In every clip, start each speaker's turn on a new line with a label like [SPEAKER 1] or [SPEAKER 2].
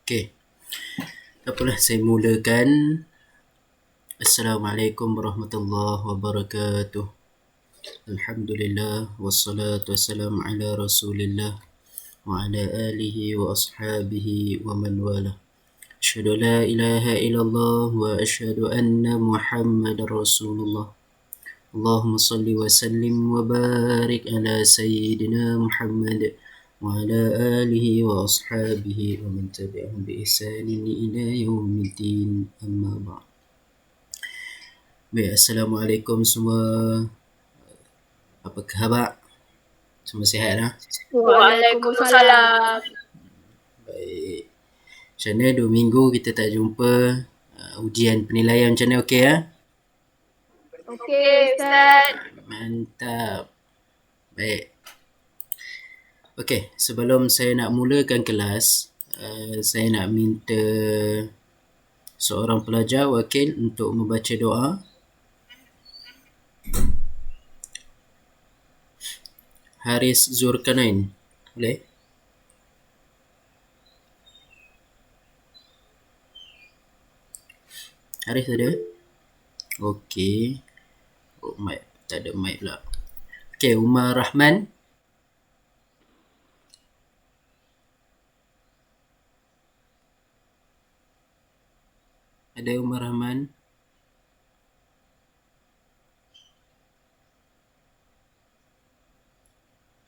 [SPEAKER 1] Okey, apalah saya mulakan. Assalamualaikum warahmatullahi wabarakatuh. Alhamdulillah wassalatu wassalamu ala Rasulillah wa ala alihi wa ashabihi wa man wala. Asyhadu la ilaha illallah wa asyhadu anna Muhammadar Rasulullah. Allahumma salli wa sallim wa barik ala sayyidina Muhammad wa ala alihi wa ashabihi wa man tabi'ahum bi ihsanin ila yaumiddin. Amma ba'd. Baik, assalamualaikum semua. Apa khabar? Semua sihat lah?
[SPEAKER 2] Waalaikumsalam.
[SPEAKER 1] Baik. Macam mana 2 minggu kita tak jumpa? Ujian penilaian macam mana, okey ya?
[SPEAKER 2] Okey, Ustaz.
[SPEAKER 1] Mantap. Baik. Okey, sebelum saya nak mulakan kelas, saya nak minta seorang pelajar wakil untuk membaca doa. Haris Zulkarnain. Boleh? Haris ada? Okey. Oh, mic. Tak ada mic pula. Okey, Umar Rahman. Ada Umar Rahman?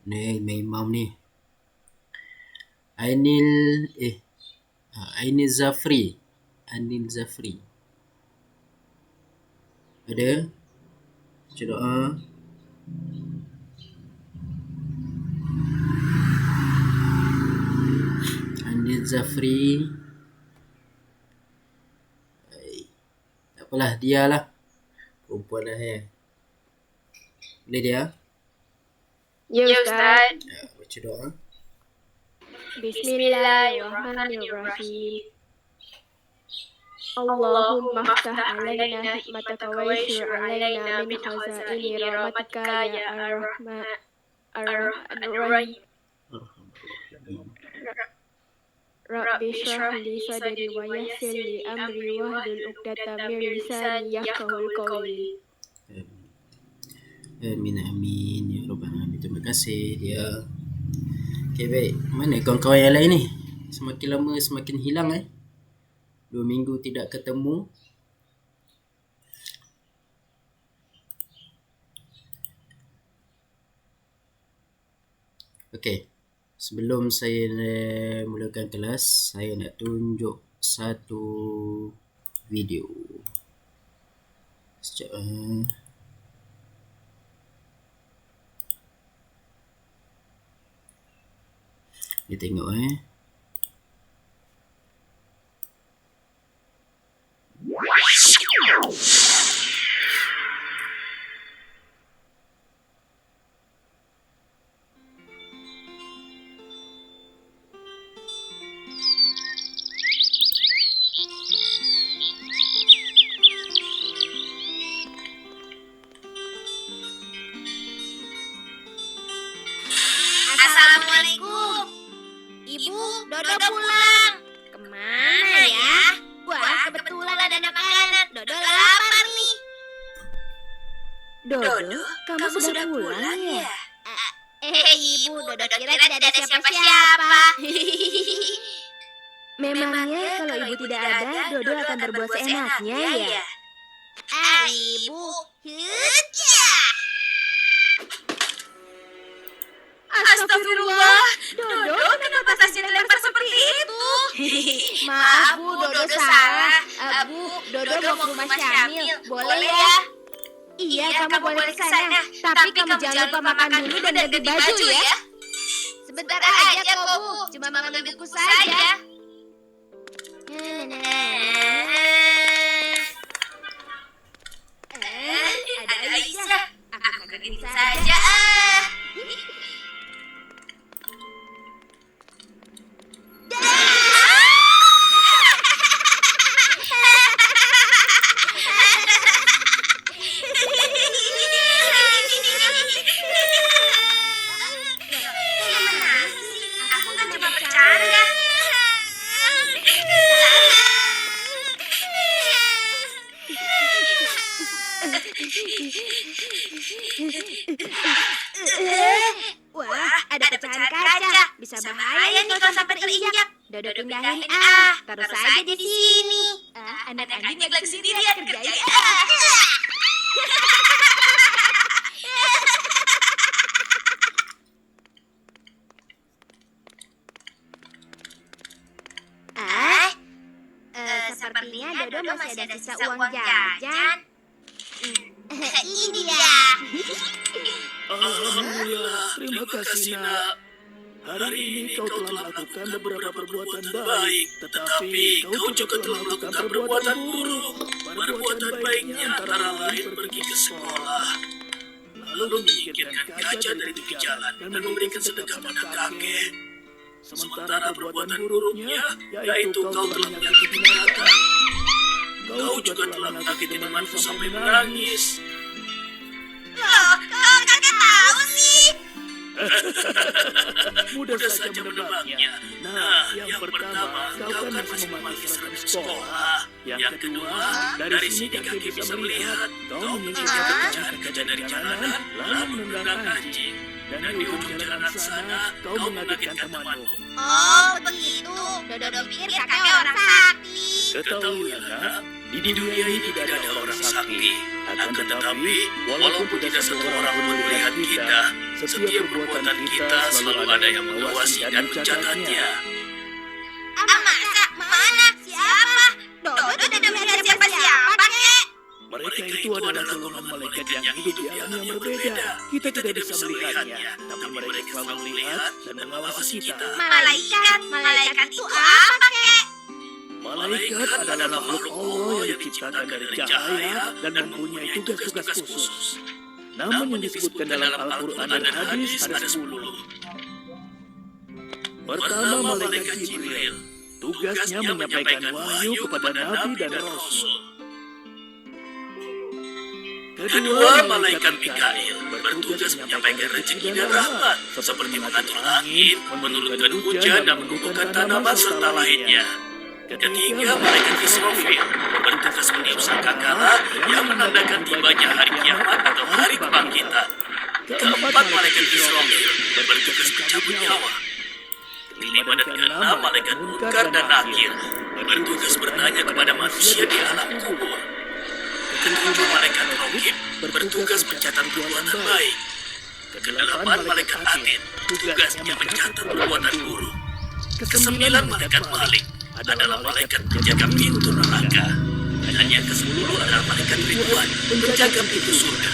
[SPEAKER 1] Ni Imam ni. Ainil Zafri. Anil Zafri. Ada? Baca doa. Anil Zafri. Tak apalah, dia lah. Perempuan lah ya. Boleh dia?
[SPEAKER 2] Ya, Ustaz.
[SPEAKER 1] Baca doa.
[SPEAKER 2] Bismillahirrahmanirrahim. Allahumma aftah alaina hikmataka wa yashir alaina min khazaini rahmatika ya ar-Rahman ar-Rahim. Rabbi shrah li sadri wa yassir li amri wahlul 'uqdatam min lisani yafqahul qawli.
[SPEAKER 1] Amin amin ya rabbal alamin. Terima kasih dia. Okey, baik. Mana kawan-kawan yang lain ni? Semakin lama semakin hilang 2 minggu tidak ketemu. Okey. Sebelum saya mulakan kelas, saya nak tunjuk satu video. Sekejap. Dia tengok
[SPEAKER 3] Assalamualaikum. Ibu, Dodo pulang. Kemana ya? Wah, kebetulan ada makanan. Dodo lapar nih.
[SPEAKER 2] Dodo, kamu sudah pulang ya?
[SPEAKER 3] Ibu, Dodo kira tidak ada siapa-siapa.
[SPEAKER 2] Memangnya kalau ibu tidak ada, Dodo akan berbuat seenaknya ya?
[SPEAKER 3] Ibu, hujah. Astagfirullah, Dodo kenapa tasnya dilempar seperti itu?
[SPEAKER 2] Maaf Bu, Dodo salah. Bu, Dodo mau ke rumah Syamil. Boleh ya? Iya, kamu boleh ke sana. Tapi kamu jangan lupa makan dulu dan ganti baju ya.
[SPEAKER 3] Sebentar aja kok Bu, cuma mengambil buku saja. Ada Aisyah, aku kagetin saja. Aku kan cuma bercanda.
[SPEAKER 2] Wah, ada pecahan kaca. Bisa bahaya nih kalau sampai terinjak. Dodo pindahin ah. Taruh saja di sini. Anak anjing lagi sendirian kerjain. Sepertinya Dodo masih ada sisa uang jajan. Ini dia.
[SPEAKER 4] Alhamdulillah, terima kasih nak. Hari ini kau telah melakukan beberapa perbuatan baik, tetapi kau juga telah melakukan perbuatan buruk. Perbuatan baiknya antara lain pergi ke sekolah, lalu menyingkirkan kaca dari jalan dan memberikan sedekah pada kakek. Sementara perbuatan buruknya, yaitu kau telah menyakiti binatang. Kau juga telah menyakiti temanku sampai menangis.
[SPEAKER 3] Loh, kok kakak tahu sih?
[SPEAKER 4] Mudah saja menebaknya. Nah, yang pertama, kau kan masih memakai seragam sekolah. Yang kedua, dari sini kakek bisa melihat kau menyingkirkan kaca dari jalanan, lalu menendang anjing. Dan di ujung jalan sana, kau mengagetkan temanmu.
[SPEAKER 3] Oh, begitu. Dodo pikir kakek orang sakti.
[SPEAKER 4] Ketahuilah nak, di dunia ini tidak ada orang sakti. Akan tetapi, walaupun tidak semua orang pun melihat kita, setiap perbuatan kita selalu ada yang mengawasi dan mencatatnya.
[SPEAKER 3] Masa? Mana? Siapa? Dodo tidak melihat siapa-siapa, kek.
[SPEAKER 4] Mereka itu adalah golongan malaikat yang hidup di alam yang berbeda. Kita tidak bisa melihatnya, tapi mereka selalu melihat dan mengawasi kita.
[SPEAKER 3] Malaikat itu apa, kek?
[SPEAKER 4] Malaikat adalah makhluk Allah yang diciptakan dari cahaya dan mempunyai tugas-tugas khusus. Namun yang disebutkan dalam Al-Quran dan hadis ada 10. Pertama, malaikat Jibril. Tugasnya menyampaikan wahyu kepada Nabi dan Rasul. Kedua, malaikat Mikail bertugas menyampaikan rezeki dan rahmat, seperti mengatur angin, menurunkan hujan, dan menumbuhkan tanaman serta lainnya. Ketiga, malaikat Israfil bertugas meniup sangkakala yang menandakan tibanya hari kiamat atau hari kebangkitan. Keempat, malaikat Israfil bertugas mencabut nyawa. Kelima dan keenam, malaikat Munkar dan Nakir bertugas bertanya kepada manusia di alam kubur. Ketujuh, malaikat Raqib bertugas mencatat perbuatan baik. Kedelapan, malaikat Atid tugasnya mencatat perbuatan buruk. Kesembilan, malaikat Malik adalah malaikat penjaga pintu neraka. Dan yang ke-10 adalah malaikat Ridwan, penjaga pintu surga.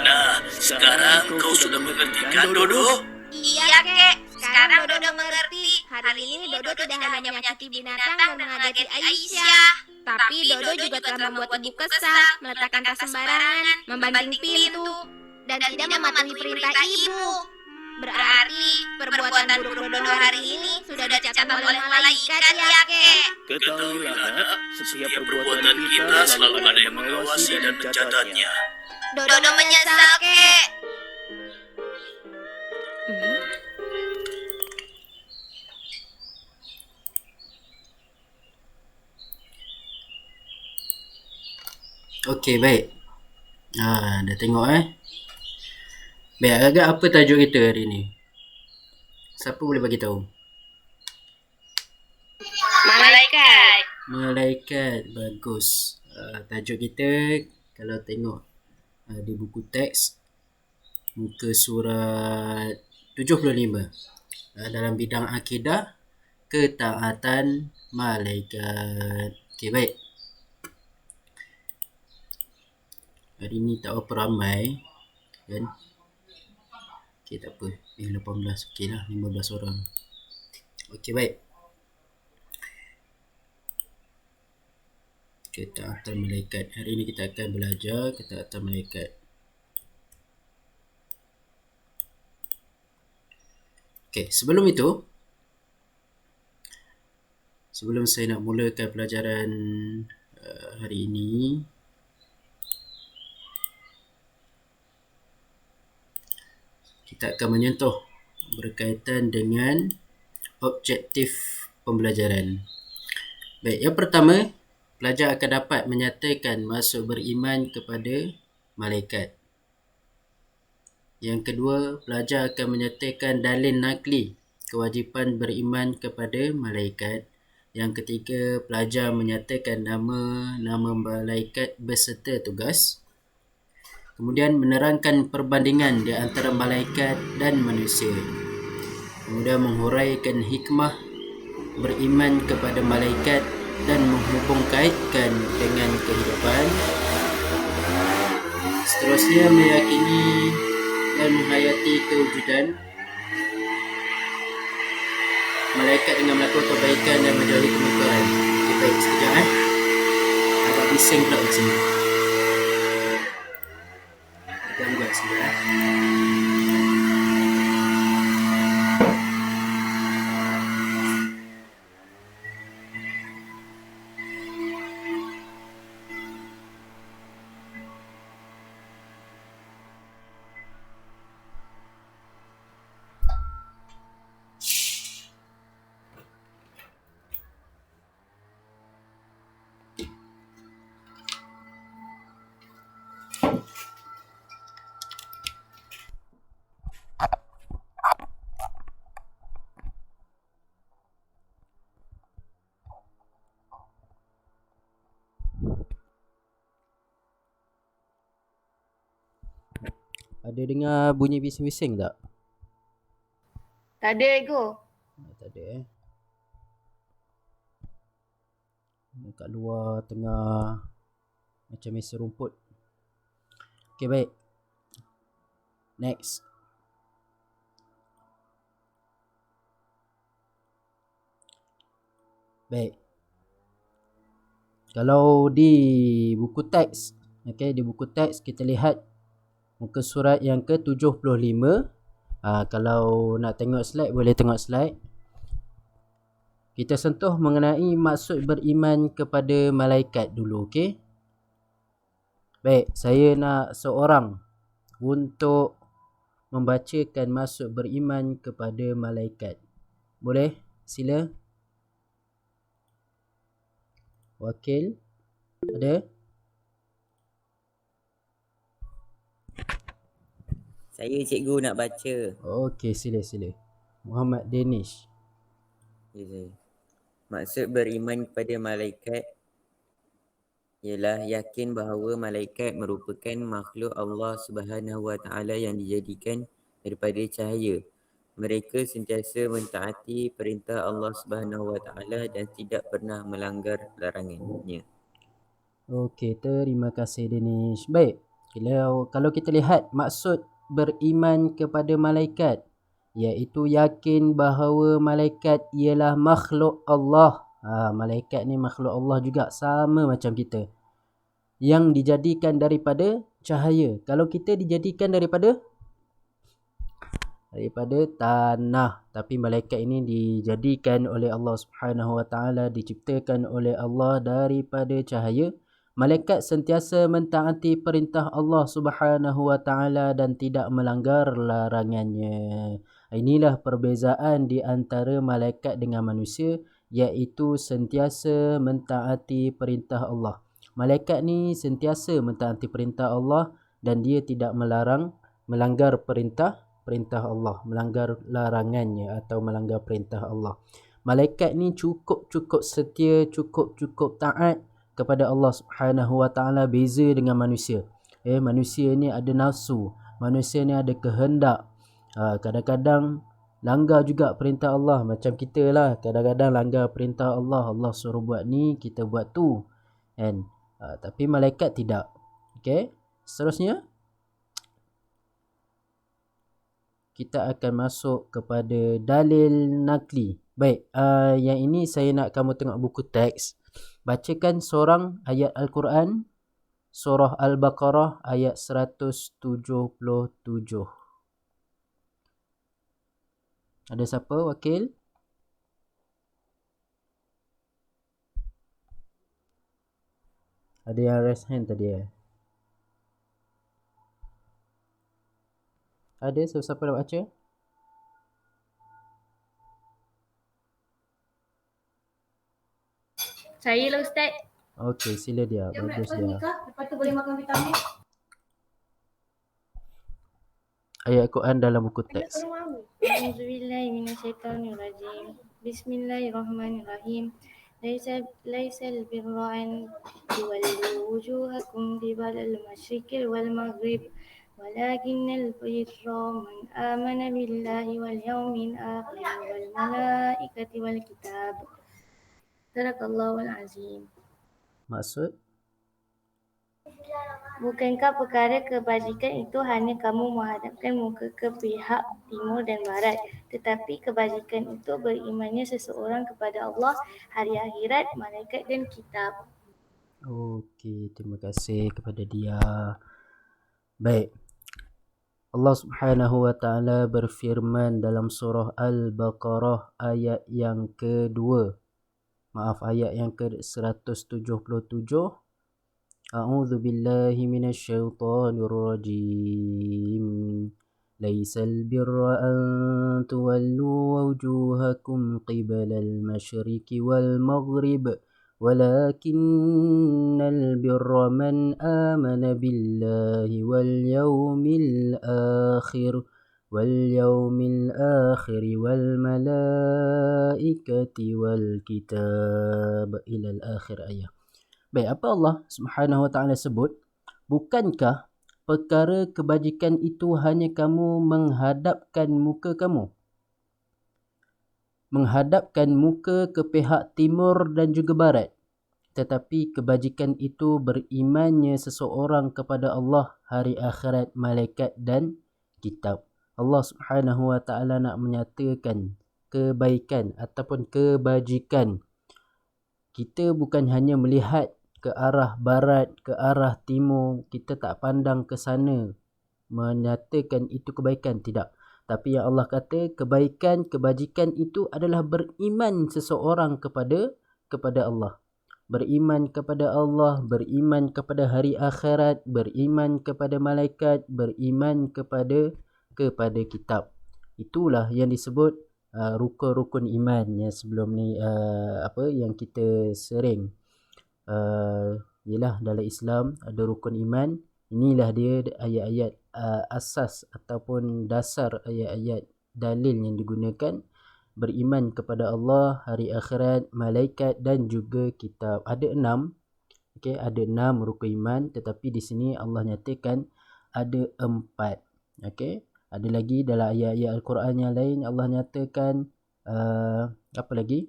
[SPEAKER 4] Nah, sekarang kau sudah mengerti kan, Dodo?
[SPEAKER 3] Iya, kek. Sekarang Dodo mengerti. Hari ini Dodo tidak hanya menyakiti binatang dan mengageti Aisyah.
[SPEAKER 2] Tapi Dodo juga telah membuat ibu kesal, meletakkan tas sembarangan, membanting pintu, dan tidak mematuhi perintah ibu. Berarti perbuatan buruk Dodo hari ini sudah dicatat oleh malaikat ya, kek.
[SPEAKER 4] Ketahuilah nak, setiap perbuatan kita selalu ada yang mengawasi dan mencatatnya.
[SPEAKER 3] Dodo menyesal, kek.
[SPEAKER 1] Okey, baik. Dah tengok Baik, agak apa tajuk kita hari ni? Siapa boleh bagi tahu?
[SPEAKER 3] Malaikat.
[SPEAKER 1] Malaikat, bagus. Tajuk kita kalau tengok di buku teks muka surat 75 dalam bidang akidah, ketaatan malaikat. Okey, baik. Hari ni tak apa ramai kan? Okey, tak apa. 18. Okey lah, 15 orang. Okey, baik. Ketaatan malaikat. Hari ini kita akan belajar ketaatan malaikat. Okey, sebelum itu, sebelum saya nak mulakan pelajaran hari ini, kita akan menyentuh berkaitan dengan objektif pembelajaran. Baik, yang pertama, pelajar akan dapat menyatakan maksud beriman kepada malaikat. Yang kedua, pelajar akan menyatakan dalil nakli kewajipan beriman kepada malaikat. Yang ketiga, pelajar menyatakan nama malaikat beserta tugas. Kemudian menerangkan perbandingan di antara malaikat dan manusia. Kemudian menghuraikan hikmah beriman kepada malaikat dan menghubung kaitkan dengan kehidupan. Seterusnya, meyakini dan menghayati kewujudan malaikat dengan melakukan kebaikan dan menjauhi kemungkaran. Okay, baik, sekejap agak bising pula di sini. Gangguan sekejap. Ada dengar bunyi bising-bising tak?
[SPEAKER 2] Tak ada, Ego.
[SPEAKER 1] Tak ada Kat luar tengah macam meja rumput. Okay, baik. Next. Baik. Kalau di buku teks, okay, di buku teks kita lihat muka surat yang ke-75. Kalau nak tengok slide, boleh tengok slide. Kita sentuh mengenai maksud beriman kepada malaikat dulu, okay? Baik, saya nak seorang untuk membacakan maksud beriman kepada malaikat. Boleh? Sila. Wakil, ada?
[SPEAKER 5] Saya cikgu nak baca.
[SPEAKER 1] Okey, sila. Muhammad Danish.
[SPEAKER 5] Ya, saya. Maksud beriman kepada malaikat ialah yakin bahawa malaikat merupakan makhluk Allah Subhanahu Wa Taala yang dijadikan daripada cahaya. Mereka sentiasa mentaati perintah Allah Subhanahu Wa Taala dan tidak pernah melanggar larangannya.
[SPEAKER 1] Okey, terima kasih Danish. Baik, kalau kita lihat maksud beriman kepada malaikat, iaitu yakin bahawa malaikat ialah makhluk Allah. Malaikat ni makhluk Allah juga, sama macam kita, yang dijadikan daripada cahaya. Kalau kita dijadikan daripada tanah, tapi malaikat ini dijadikan oleh Allah Subhanahu Wa Taala, diciptakan oleh Allah daripada cahaya. Malaikat sentiasa mentaati perintah Allah Subhanahu Wa Taala dan tidak melanggar larangannya. Inilah perbezaan di antara malaikat dengan manusia, iaitu sentiasa mentaati perintah Allah. Malaikat ni sentiasa mentaati perintah Allah dan dia tidak melanggar perintah Allah, melanggar larangannya atau melanggar perintah Allah. Malaikat ni cukup setia, cukup taat kepada Allah Subhanahu Wa Taala, beza dengan manusia. Manusia ni ada nafsu, manusia ni ada kehendak. Kadang-kadang langgar juga perintah Allah, macam kita lah. Kadang-kadang langgar perintah Allah, Allah suruh buat ni, kita buat tu, kan? Tapi malaikat tidak. Okay, seterusnya kita akan masuk kepada dalil nakli. Baik, yang ini saya nak kamu tengok buku teks. Bacakan seorang ayat Al-Quran, surah Al-Baqarah ayat 177. Ada siapa, Wakil? Ada yang raise hand tadi Ada siapa nak baca?
[SPEAKER 2] Saya lah, Ustaz.
[SPEAKER 1] Okey, sila dia. Bagus dia.
[SPEAKER 2] Lepas tu boleh makan vitamin.
[SPEAKER 1] Ayat Quran dalam buku teks.
[SPEAKER 2] Auzubillahi minasyaitonirrajim. Bismillahirrahmanirrahim. Laisal birra an tuwallu wujuhakum qibalal masyriqi wal maghrib walakinnal birra man amana billahi wal yawmil akhir wal malaikati wal kitab. Sadaqallahul azim.
[SPEAKER 1] Maksud?
[SPEAKER 2] Bukankah perkara kebajikan itu hanya kamu menghadapkan muka ke pihak timur dan barat, tetapi kebajikan itu berimannya seseorang kepada Allah, hari akhirat, malaikat dan kitab.
[SPEAKER 1] Okey, terima kasih kepada dia. Baik. Allah Subhanahu wa taala berfirman dalam surah Al-Baqarah ayat yang kedua. Maaf, ayat yang ke-177. A'udzu billahi minasyaitonir rajim. Laisal birra an tuwallu wujuhakum qibalal masyriqi wal maghrib walakinnal birra man amana billahi wal yawmil akhir wal malaikati wal kitab ila al-akhir ayat. Baik, apa Allah Subhanahu wa taala sebut? Bukankah perkara kebajikan itu hanya kamu menghadapkan muka ke pihak timur dan juga barat, tetapi kebajikan itu berimannya seseorang kepada Allah, hari akhirat, malaikat dan kitab. Allah Subhanahu wa taala nak menyatakan kebaikan ataupun kebajikan. Kita bukan hanya melihat ke arah barat, ke arah timur, kita tak pandang ke sana menyatakan itu kebaikan, tidak. Tapi yang Allah kata kebaikan, kebajikan itu adalah beriman seseorang kepada Allah. Beriman kepada Allah, beriman kepada hari akhirat, beriman kepada malaikat, beriman kepada kitab. Itulah yang disebut rukun-rukun iman yang sebelum ni yang kita sering ialah dalam Islam ada rukun iman. Inilah dia ayat-ayat asas ataupun dasar ayat-ayat dalil yang digunakan. Beriman kepada Allah, hari akhirat, malaikat dan juga kitab. Ada 6. Okey, ada 6 rukun iman, tetapi di sini Allah nyatakan ada 4. Okey, ada lagi dalam ayat-ayat Al-Quran yang lain Allah nyatakan apa lagi?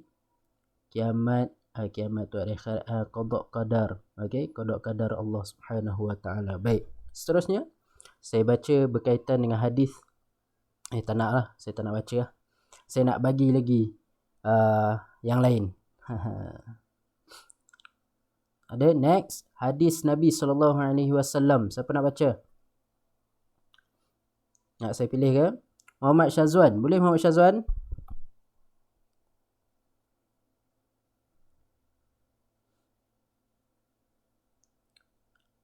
[SPEAKER 1] Kiamat tu akhirat, qada qadar. Okey, qada qadar Allah Subhanahu wa taala. Baik, seterusnya saya baca berkaitan dengan hadis. Tak naklah, saya tak nak baca lah. Saya nak bagi lagi yang lain. Ada next hadis Nabi SAW. Siapa nak baca? Nak saya pilih ke? Muhammad Syazwan. Boleh Muhammad Syazwan?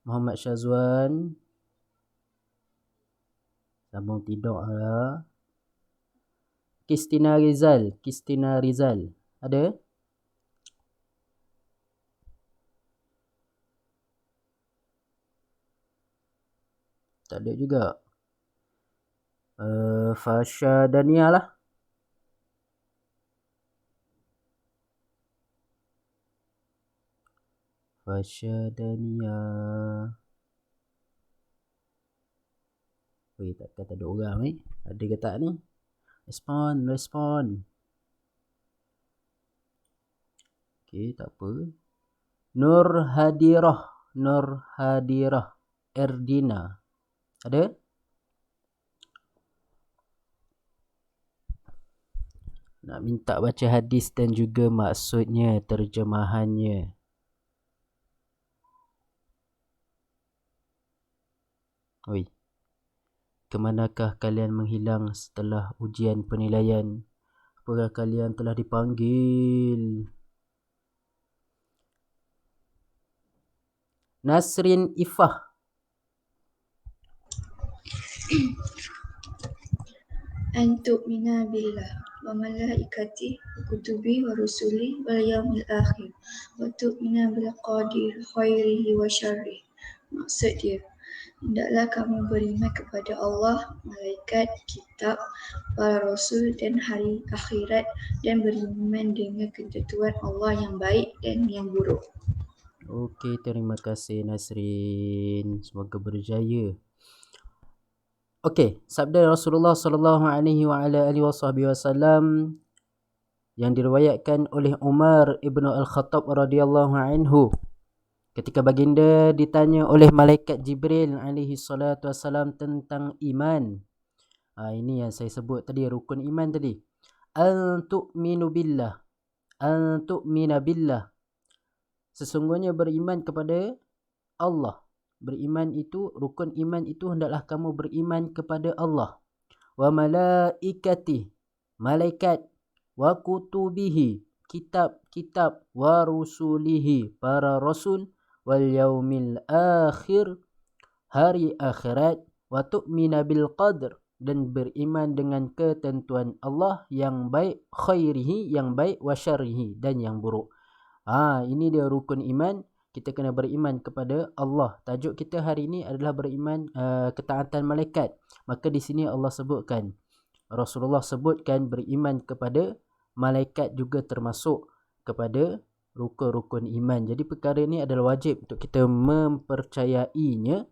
[SPEAKER 1] Muhammad Syazwan. Sambung tidur lah. Kistina Rizal. Ada? Tak ada juga. Fasha Dania lah. Fasha Dania. Tak kata ada orang ni. Ada ke tak ni? Respon. Okey, tak apa. Nur Hadirah Erdina. Ada? Nak minta baca hadis dan juga maksudnya, terjemahannya. Oi. Kemanakah kalian menghilang setelah ujian penilaian? Apakah kalian telah dipanggil? Nasrin Ifah.
[SPEAKER 6] An tu'mina billah وملائكته وكتبه ورسله واليوم الآخر وتؤمن بالقدر خيره وشره. Maksud dia, hendaklah kamu beriman kepada Allah, malaikat, kitab, para rasul dan hari akhirat, dan beriman dengan ketentuan Allah yang baik dan yang buruk.
[SPEAKER 1] Okey, terima kasih Nasrin. Semoga berjaya. Okey, sabda Rasulullah sallallahu alaihi wa ala alihi wasallam yang diriwayatkan oleh Umar ibnu Al-Khattab radhiyallahu anhu ketika baginda ditanya oleh malaikat Jibril alaihi salatu wasalam tentang iman. Ini yang saya sebut tadi, rukun iman tadi. An tu'minu billah. An tu'mina billah. Sesungguhnya beriman kepada Allah. Beriman itu, rukun iman itu hendaklah kamu beriman kepada Allah. Wa malaikati, malaikat. Wa kutubihi, kitab-kitab. Wa rusulihi, para rasul. Wal yaumil akhir, hari akhirat. Wa tu'mina bil qadr, dan beriman dengan ketentuan Allah yang baik, khairihi, yang baik, wa syarrihi, dan yang buruk. Ini dia rukun iman. Kita kena beriman kepada Allah. Tajuk kita hari ini adalah beriman ketaatan malaikat. Maka di sini Allah sebutkan, Rasulullah sebutkan beriman kepada malaikat juga termasuk kepada rukun-rukun iman. Jadi perkara ini adalah wajib untuk kita mempercayainya,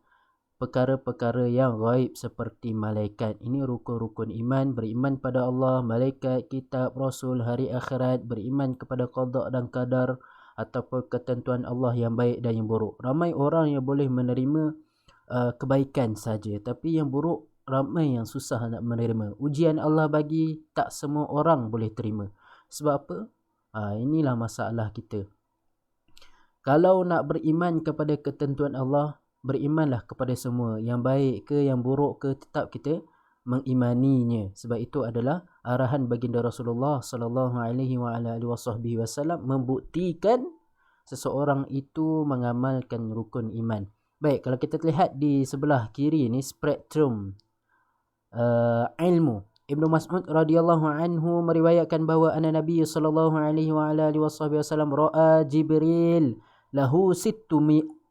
[SPEAKER 1] perkara-perkara yang gaib seperti malaikat. Ini rukun-rukun iman, beriman pada Allah, malaikat, kitab, rasul, hari akhirat, beriman kepada qada dan qadar ataupun ketentuan Allah yang baik dan yang buruk. Ramai orang yang boleh menerima kebaikan saja, tapi yang buruk ramai yang susah nak menerima. Ujian Allah bagi, tak semua orang boleh terima. Sebab apa? Inilah masalah kita. Kalau nak beriman kepada ketentuan Allah, berimanlah kepada semua. Yang baik ke, yang buruk ke, tetap kita mengimaninya. Sebab itu adalah arahan baginda Rasulullah sallallahu alaihi wa ala alihi wasallam membuktikan seseorang itu mengamalkan rukun iman. Baik, kalau kita lihat di sebelah kiri ni spektrum ilmu. Ibnu Mas'ud radhiyallahu anhu meriwayatkan bahawa Nabi sallallahu alaihi wa ala alihi wasallam ra'a Jibril lahu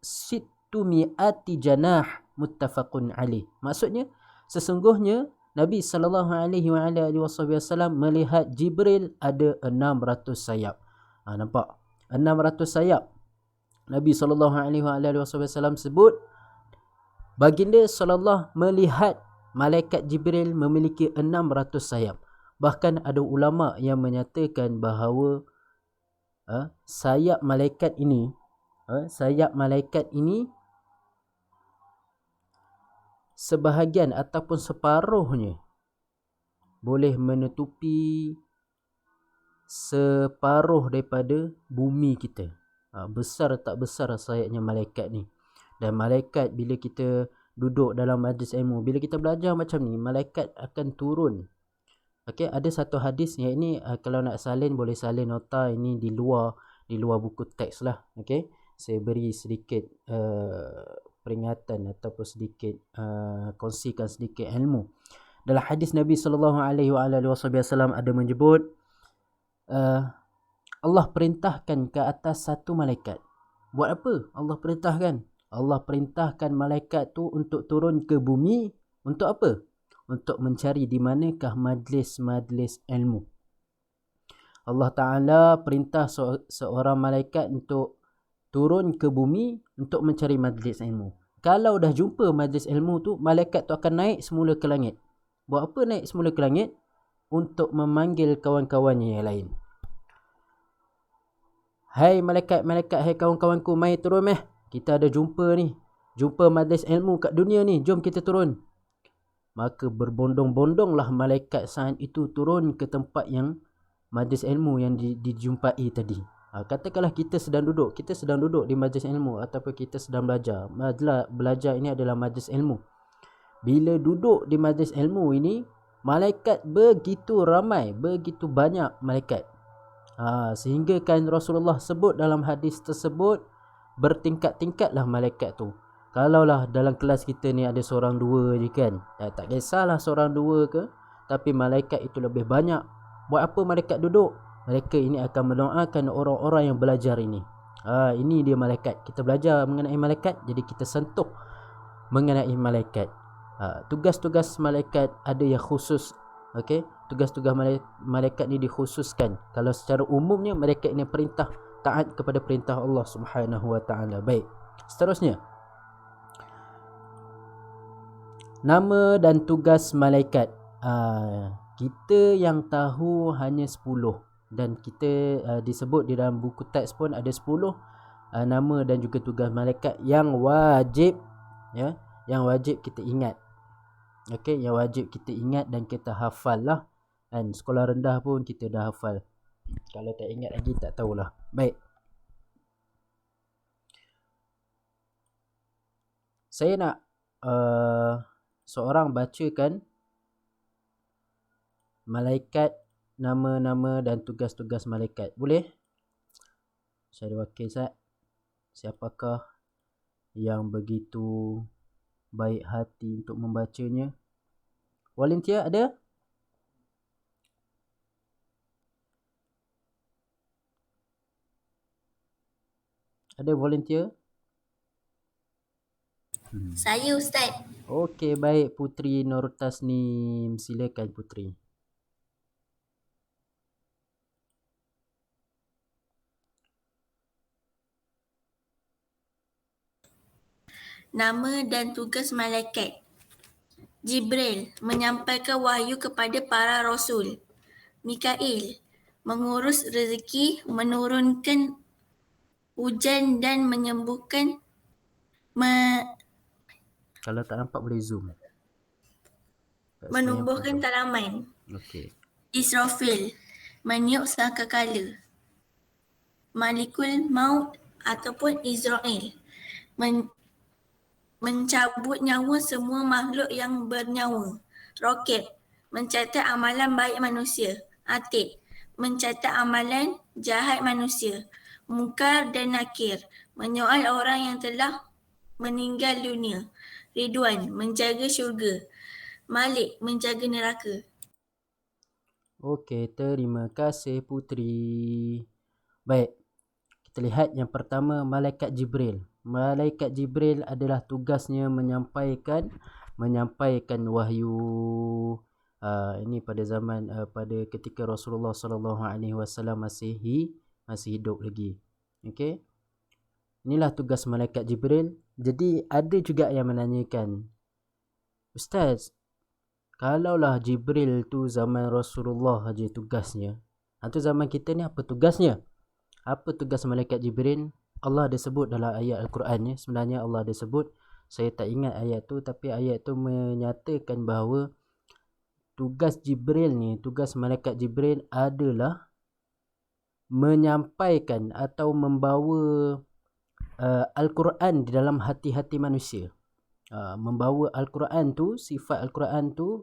[SPEAKER 1] sittumi'ati janah muttafaqun alaih. Maksudnya sesungguhnya Nabi sallallahu alaihi wasallam melihat Jibril ada 600 sayap. Nampak? 600 sayap. Nabi sallallahu alaihi wasallam sebut baginda sallallahu melihat malaikat Jibril memiliki 600 sayap. Bahkan ada ulama yang menyatakan bahawa sayap malaikat ini sebahagian ataupun separuhnya boleh menutupi separuh daripada bumi kita. Besar tak besar sayapnya malaikat ni. Dan malaikat bila kita duduk dalam majlis ilmu, bila kita belajar macam ni, malaikat akan turun. Okey, ada satu hadis yang ini kalau nak salin boleh salin nota ini di luar buku teks lah. Okey, saya beri sedikit peringatan ataupun sedikit kongsikan sedikit ilmu. Dalam hadis Nabi sallallahu alaihi wasallam ada menyebut Allah perintahkan ke atas satu malaikat. Buat apa Allah perintahkan? Allah perintahkan malaikat tu untuk turun ke bumi. Untuk apa? Untuk mencari di manakah majlis-majlis ilmu. Allah Ta'ala perintah seorang malaikat untuk turun ke bumi untuk mencari majlis ilmu. Kalau dah jumpa majlis ilmu tu, malaikat tu akan naik semula ke langit. Buat apa naik semula ke langit? Untuk memanggil kawan-kawannya yang lain. Hai malaikat, hai kawan-kawanku, mai turun meh. Kita ada jumpa ni. Jumpa majlis ilmu kat dunia ni. Jom kita turun. Maka berbondong-bondonglah malaikat saat itu turun ke tempat yang majlis ilmu yang dijumpai tadi. Katakanlah kita sedang duduk di majlis ilmu ataupun kita sedang belajar. Belajar ini adalah majlis ilmu. Bila duduk di majlis ilmu ini, malaikat begitu ramai, begitu banyak malaikat. Sehingga kan Rasulullah sebut dalam hadis tersebut, bertingkat-tingkatlah malaikat tu. Kalaulah dalam kelas kita ni ada seorang dua je kan, tak kisahlah seorang dua ke, tapi malaikat itu lebih banyak. Buat apa malaikat duduk? Mereka ini akan mendoakan orang-orang yang belajar ini. Ini dia malaikat. Kita belajar mengenai malaikat, jadi kita sentuh mengenai malaikat. Tugas-tugas malaikat ada yang khusus. Okey, tugas-tugas malaikat ni dikhususkan. Kalau secara umumnya malaikat ini perintah taat kepada perintah Allah Subhanahu wa taala. Baik. Seterusnya, nama dan tugas malaikat. Kita yang tahu hanya 10, dan kita disebut di dalam buku teks pun ada 10 nama dan juga tugas malaikat yang wajib, ya, yang wajib kita ingat. Okey, yang wajib kita ingat dan kita hafal lah. Dan sekolah rendah pun kita dah hafal. Kalau tak ingat lagi tak tahulah. Baik. Saya nak seorang bacakan malaikat, nama-nama dan tugas-tugas malaikat. Boleh? Saya ada wakil Ustaz. Siapakah yang begitu baik hati untuk membacanya? Volunteer ada? Ada volunteer?
[SPEAKER 3] Saya Ustaz.
[SPEAKER 1] Okey, baik. Putri Nur Tasnim. Silakan Putri.
[SPEAKER 3] Nama dan tugas malaikat. Jibril menyampaikan wahyu kepada para rasul. Mikail mengurus rezeki, menurunkan hujan dan menyembuhkan
[SPEAKER 1] Kalau tak nampak boleh zoom.
[SPEAKER 3] menumbuhkan tanaman.
[SPEAKER 1] Okey.
[SPEAKER 3] Israfil meniup sangkakala. Malikul Maut ataupun Israel mencabut nyawa semua makhluk yang bernyawa. Rokib mencatat amalan baik manusia. Atid mencatat amalan jahat manusia. Munkar dan Nakir menyoal orang yang telah meninggal dunia. Ridwan menjaga syurga. Malik menjaga neraka.
[SPEAKER 1] Okey, terima kasih Putri. Baik, kita lihat yang pertama, Malaikat Jibril. Malaikat Jibril adalah tugasnya menyampaikan wahyu. Ini pada zaman pada ketika Rasulullah SAW masih hidup lagi. Okey. Inilah tugas Malaikat Jibril. Jadi ada juga yang menanyakan, Ustaz, kalaulah Jibril tu zaman Rasulullah aja tugasnya, tu zaman kita ni apa tugasnya? Apa tugas Malaikat Jibril? Allah ada sebut dalam ayat Al-Quran. Sebenarnya Allah ada sebut, saya tak ingat ayat tu, tapi ayat tu menyatakan bahawa tugas Jibril ni, tugas Malaikat Jibril adalah menyampaikan atau membawa Al-Quran di dalam hati-hati manusia. Membawa Al-Quran tu, sifat Al-Quran tu,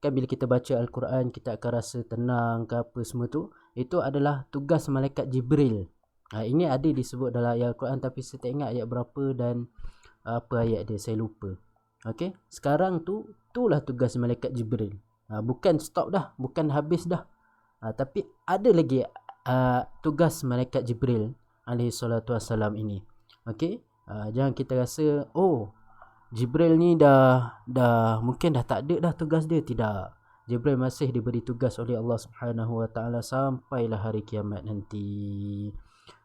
[SPEAKER 1] kan bila kita baca Al-Quran kita akan rasa tenang ke apa semua tu, itu adalah tugas Malaikat Jibril. Ini ada disebut dalam ayat Al-Quran, tapi saya tak ingat ayat berapa dan apa ayat dia, saya lupa. Okey, sekarang tu, itulah tugas Malaikat Jibril. Bukan stop dah, bukan habis dah. Tapi ada lagi tugas Malaikat Jibril alaihi salatu wassalam ini. Okey, jangan kita rasa Jibril ni dah mungkin dah tak ada dah tugas dia. Tidak. Jibril masih diberi tugas oleh Allah Subhanahu wa taala sampailah hari kiamat nanti.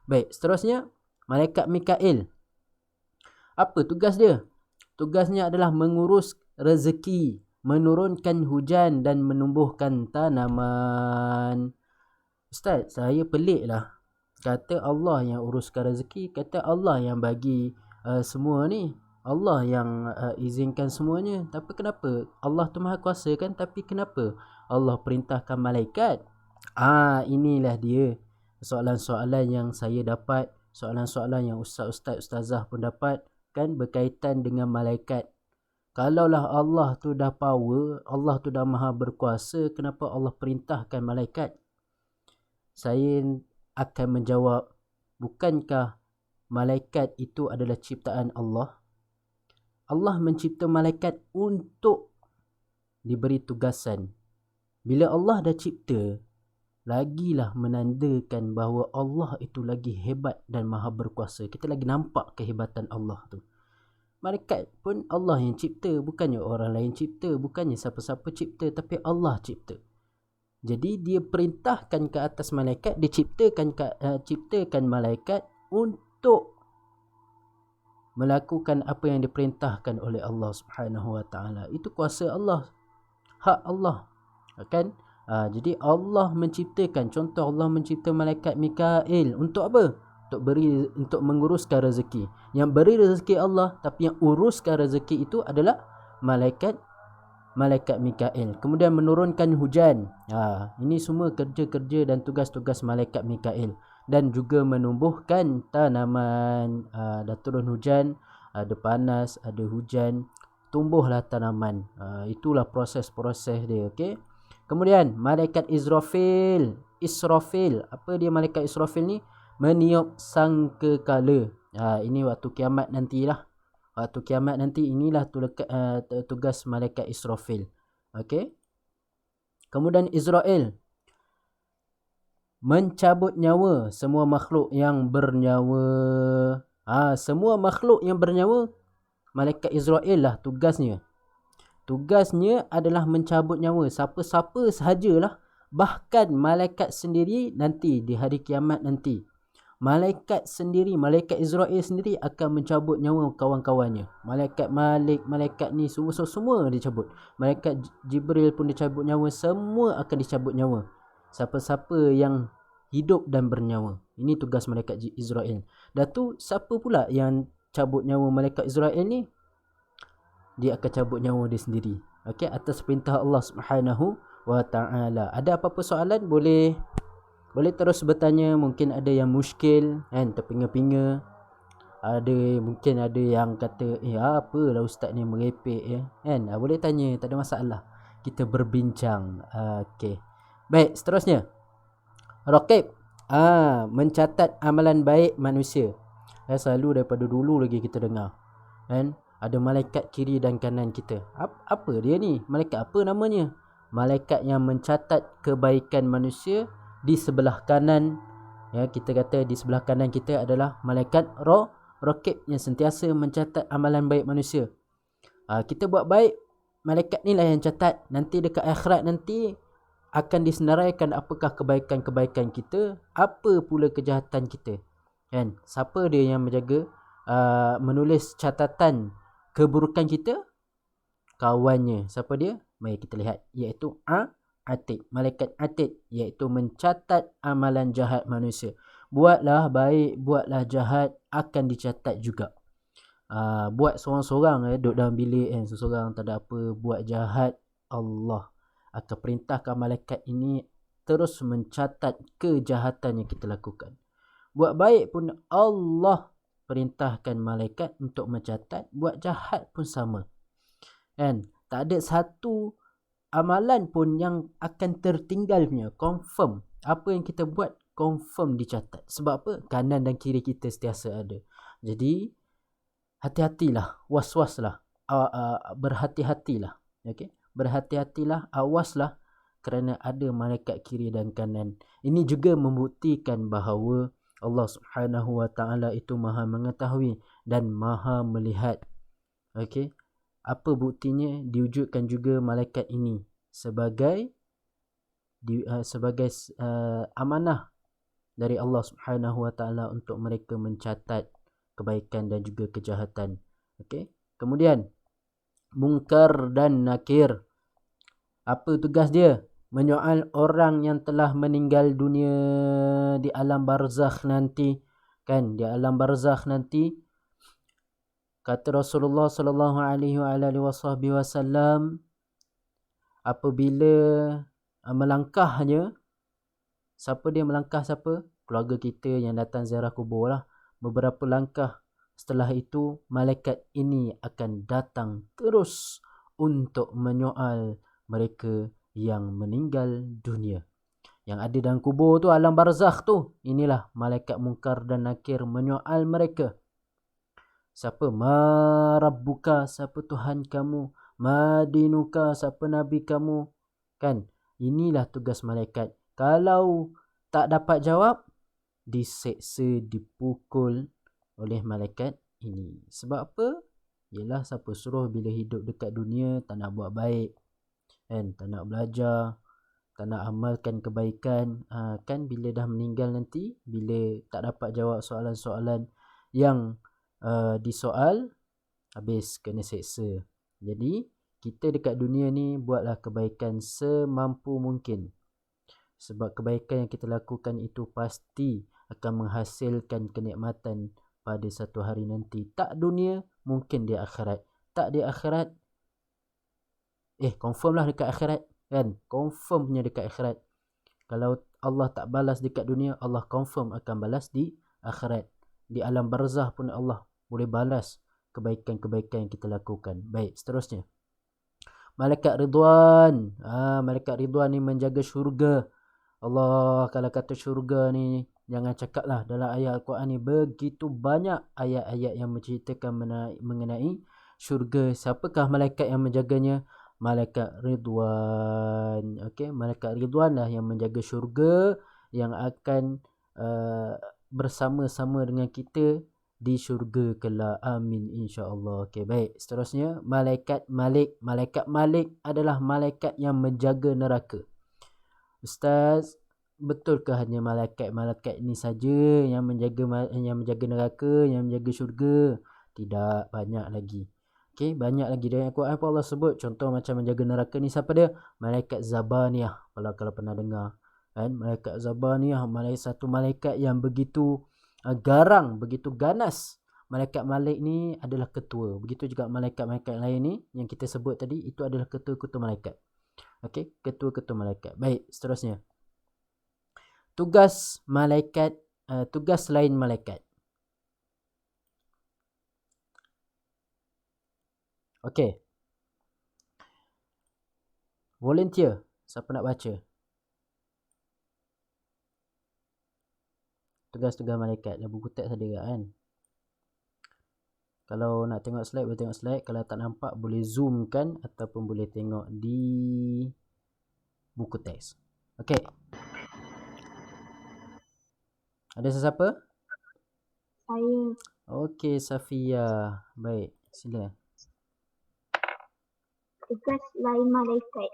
[SPEAKER 1] Baik, seterusnya Malaikat Mikail. Apa tugas dia? Tugasnya adalah mengurus rezeki, menurunkan hujan dan menumbuhkan tanaman. Ustaz, saya pelik lah. Kata Allah yang uruskan rezeki, kata Allah yang bagi semua ni, Allah yang izinkan semuanya. Tapi kenapa? Allah tu maha kuasa kan, tapi kenapa Allah perintahkan malaikat? Inilah dia soalan-soalan yang saya dapat, soalan-soalan yang ustazah pun dapat, kan, berkaitan dengan malaikat. Kalaulah Allah tu dah power, Allah tu dah maha berkuasa, kenapa Allah perintahkan malaikat? Saya akan menjawab, bukankah malaikat itu adalah ciptaan Allah? Allah mencipta malaikat untuk diberi tugasan. Bila Allah dah cipta, lagilah menandakan bahawa Allah itu lagi hebat dan maha berkuasa. Kita lagi nampak kehebatan Allah tu. Malaikat pun Allah yang cipta, bukannya orang lain cipta, bukannya siapa-siapa cipta, tapi Allah cipta. Jadi dia perintahkan ke atas malaikat, dia ciptakan malaikat untuk melakukan apa yang diperintahkan oleh Allah Subhanahu Wa Taala. Itu kuasa Allah, hak Allah, kan? Jadi Allah menciptakan, contoh Allah mencipta malaikat Mikail untuk apa? Untuk menguruskan rezeki. Yang beri rezeki Allah, tapi yang uruskan rezeki itu adalah malaikat Mikail. Kemudian menurunkan hujan. Ini semua kerja-kerja dan tugas-tugas malaikat Mikail. Dan juga menumbuhkan tanaman. Dah turun hujan, ada panas, ada hujan, tumbuhlah tanaman. Itulah proses-proses dia, okey. Kemudian malaikat Israfil. Apa dia malaikat Israfil ni? Meniup sangkakala. Ini waktu kiamat nantilah. Waktu kiamat nanti inilah tugas malaikat Israfil. Okey. Kemudian Israel mencabut nyawa semua makhluk yang bernyawa. Semua makhluk yang bernyawa, malaikat Israel lah tugasnya. Tugasnya adalah mencabut nyawa siapa-siapa sahajalah. Bahkan malaikat sendiri nanti di hari kiamat nanti, malaikat Israel sendiri akan mencabut nyawa kawan-kawannya. Malaikat Malik, malaikat ni semua dicabut. Malaikat Jibril pun dicabut nyawa, semua akan dicabut nyawa. Siapa-siapa yang hidup dan bernyawa. Ini tugas malaikat Israel. Dah tu siapa pula yang cabut nyawa malaikat Israel ni? Dia akan cabut nyawa dia sendiri. Okey, atas perintah Allah Subhanahu Wa Taala. Ada apa-apa soalan boleh terus bertanya. Mungkin ada yang muskil kan, terpinga-pinga. Mungkin ada yang kata apalah ustaz ni merepek kan. Boleh tanya, tak ada masalah. Kita berbincang. Okey. Baik, seterusnya. Raqib. Mencatat amalan baik manusia. Selalu daripada dulu lagi kita dengar kan, ada malaikat kiri dan kanan kita. Apa dia ni? Malaikat apa namanya? Malaikat yang mencatat kebaikan manusia di sebelah kanan. Ya, kita kata di sebelah kanan kita adalah malaikat Raqib yang sentiasa mencatat amalan baik manusia. Kita buat baik, malaikat ni lah yang catat. Nanti dekat akhirat nanti akan disenaraikan apakah kebaikan-kebaikan kita, apa pula kejahatan kita. Kan? Siapa dia yang menjaga menulis catatan keburukan kita? Kawannya. Siapa dia? Mari kita lihat, iaitu Atid. Malaikat Atid, iaitu mencatat amalan jahat manusia. Buatlah baik, buatlah jahat, akan dicatat juga. Buat seorang-seorang duduk dalam bilik seorang tak ada apa, buat jahat, Allah akan perintahkan malaikat ini terus mencatat kejahatan yang kita lakukan. Buat baik pun Allah perintahkan malaikat untuk mencatat, buat jahat pun sama. Kan? Tak ada satu amalan pun yang akan tertinggal punya. Confirm. Apa yang kita buat confirm dicatat. Sebab apa? Kanan dan kiri kita sentiasa ada. Jadi hati-hatilah, was-waslah, berhati-hatilah. Okey? Berhati-hatilah, awaslah kerana ada malaikat kiri dan kanan. Ini juga membuktikan bahawa Allah Subhanahu Wa Taala itu Maha mengetahui dan Maha melihat. Okey? Apa buktinya? Diwujudkan juga malaikat ini sebagai amanah dari Allah Subhanahu Wa Taala untuk mereka mencatat kebaikan dan juga kejahatan. Okey. Kemudian Munkar dan Nakir. Apa tugas dia? Menyoal orang yang telah meninggal dunia di alam barzakh nanti. Kan, di alam barzakh nanti kata Rasulullah sallallahu alaihi wasallam, apabila melangkahnya, siapa dia melangkah siapa? Keluarga kita yang datang ziarah kubur lah. Beberapa langkah setelah itu, malaikat ini akan datang terus untuk menyoal mereka yang meninggal dunia. Yang ada dalam kubur tu, alam barzakh tu. Inilah malaikat Munkar dan Nakir menyoal mereka. Siapa? Ma rabbuka, siapa Tuhan kamu? Ma dinuka, siapa Nabi kamu? Kan? Inilah tugas malaikat Kalau tak dapat jawab, diseksa, dipukul oleh malaikat ini. Sebab apa? Yelah, siapa suruh bila hidup dekat dunia tak nak buat baik, kan? Tak nak belajar, tak nak amalkan kebaikan. Kan bila dah meninggal nanti, bila tak dapat jawab soalan-soalan yang disoal, habis kena seksa. Jadi kita dekat dunia ni buatlah kebaikan semampu mungkin. Sebab kebaikan yang kita lakukan itu pasti akan menghasilkan kenikmatan pada satu hari nanti. Tak dunia, mungkin di akhirat. Tak di akhirat, confirm lah dekat akhirat, kan? Confirm punya dekat akhirat. Kalau Allah tak balas dekat dunia, Allah confirm akan balas di akhirat. Di alam barzah pun Allah boleh balas kebaikan-kebaikan yang kita lakukan. Baik, seterusnya. Malaikat Ridwan. Malaikat Ridwan ni menjaga syurga. Allah kalau kata syurga ni, jangan cakap lah, dalam ayat Al-Quran ni begitu banyak ayat-ayat yang menceritakan mengenai syurga. Siapakah malaikat yang menjaganya? Malaikat Ridwan. Okey, malaikat Ridwan lah yang menjaga syurga, yang akan bersama-sama dengan kita di syurga kelak. Amin, insya-Allah. Okey, baik. Seterusnya, malaikat Malik. Malaikat Malik adalah malaikat yang menjaga neraka. Ustaz, betulkah hanya malaikat-malaikat ini saja yang menjaga neraka, yang menjaga syurga? Tidak, banyak lagi. Okey, banyak lagi. Dari Al-Quran pun Allah sebut contoh macam menjaga neraka ni siapa dia? Malaikat Zabaniyah. Kalau pernah dengar, kan? Malaikat Zabaniyah, satu malaikat yang begitu garang, begitu ganas. Malaikat Malik ni adalah ketua. Begitu juga malaikat-malaikat lain ni yang kita sebut tadi, itu adalah ketua-ketua malaikat. Okey, ketua-ketua malaikat. Baik, seterusnya. Tugas malaikat, tugas lain malaikat. Okey. Volunteer, siapa nak baca? Tugas-tugas malaikat. Dah buku teks ada tak, kan? Kalau nak tengok slide, boleh tengok slide. Kalau tak nampak, boleh zoom kan, ataupun boleh tengok di buku teks. Okey. Ada sesiapa?
[SPEAKER 6] Saya.
[SPEAKER 1] Okey, Safia. Baik, sila.
[SPEAKER 6] Tugas lain malaikat.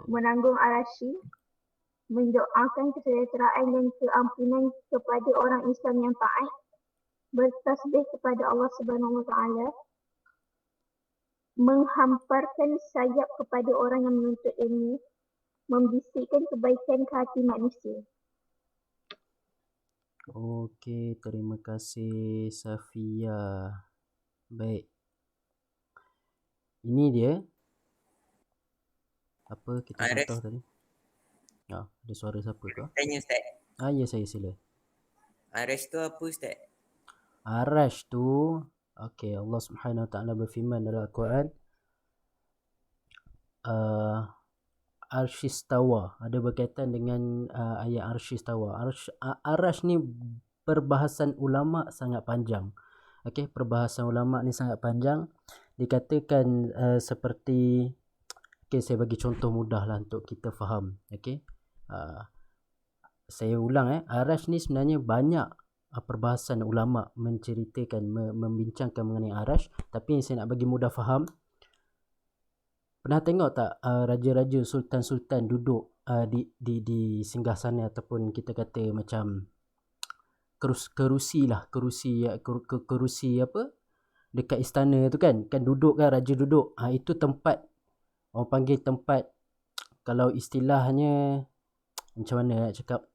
[SPEAKER 6] Menanggung arasy, mendoakan kesejahteraan dan keampunan kepada orang Islam yang taat, bertasbih kepada Allah Subhanahu Wa Taala, menghamparkan sayap kepada orang yang menuntut ilmu, membisikkan kebaikan ke hati manusia.
[SPEAKER 1] Okey, terima kasih Safia. Baik. Ini dia. Apa kita contoh tadi? Ada suara siapa tu?
[SPEAKER 5] Tanya Ustaz.
[SPEAKER 1] Ya, saya sila.
[SPEAKER 5] Arash tu apa Ustaz?
[SPEAKER 1] Arash tu, okey, Allah Subhanahu Wa Taala berfirman dalam Al-Quran, Arshistawa, ada berkaitan dengan ayat Arshistawa. Arash ni perbahasan ulama sangat panjang. Okey, perbahasan ulama ni sangat panjang. Dikatakan seperti, okey, saya bagi contoh mudah lah untuk kita faham. Okey, saya ulang. Arash ni sebenarnya banyak perbahasan ulama menceritakan, membincangkan mengenai Arash. Tapi yang saya nak bagi mudah faham, pernah tengok tak raja-raja, sultan-sultan duduk di singgasana, ataupun kita kata macam kerusi apa dekat istana tu, kan duduk, kan raja duduk. Itu tempat, orang panggil tempat, kalau istilahnya macam mana nak cakap,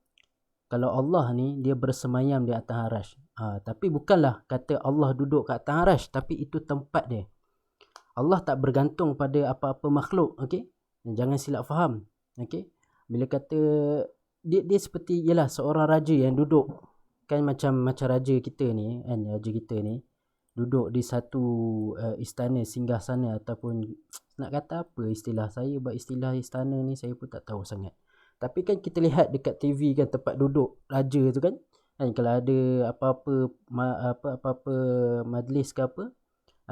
[SPEAKER 1] kalau Allah ni dia bersemayam di atas arash. Tapi bukanlah kata Allah duduk kat atas arash, tapi itu tempat dia. Allah tak bergantung pada apa-apa makhluk. Okey, jangan silap faham. Okey, bila kata dia seperti, ialah seorang raja yang duduk, kan macam raja kita ni, kan, raja kita ni duduk di satu istana singgasana, ataupun nak kata apa istilah, saya buat istilah istana ni saya pun tak tahu sangat. Tapi kan kita lihat dekat TV, kan tempat duduk raja tu, kan Kan kalau ada apa-apa apa-apa majlis ke apa,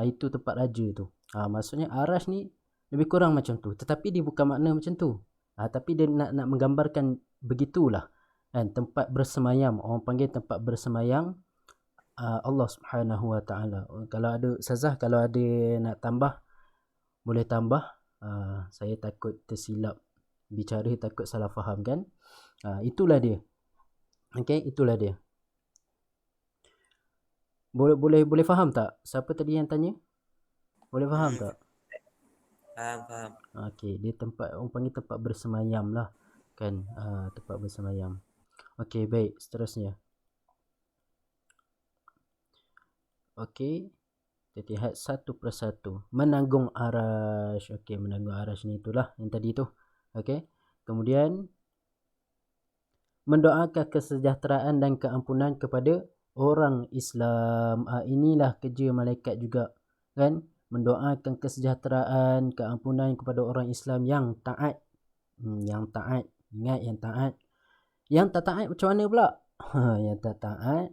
[SPEAKER 1] itu tempat raja tu. Maksudnya Arash ni lebih kurang macam tu. Tetapi dia bukan makna macam tu. Tapi dia nak menggambarkan begitulah. Kan tempat bersemayam, orang panggil tempat bersemayam Allah Subhanahu Wa Taala. Kalau ada Ustazah, kalau ada nak tambah boleh tambah. Saya takut tersilap bicara, takut salah faham kan. Itulah dia. Okey, itulah dia. Boleh faham tak? Siapa tadi yang tanya? Boleh faham tak?
[SPEAKER 5] Faham.
[SPEAKER 1] Okey, dia tempat, orang panggil tempat bersemayam lah. Kan, tempat bersemayam. Okey, baik, seterusnya. Okey, kita lihat satu persatu. Menanggung arash. Okey, menanggung arash ni itulah yang tadi tu. Okey, kemudian mendoakan kesejahteraan dan keampunan kepada orang Islam. Inilah kerja malaikat juga, kan? Mendoakan kesejahteraan, keampunan kepada orang Islam yang taat. Yang taat. Ingat, yang taat. Yang tak taat macam mana pula? Yang tak taat,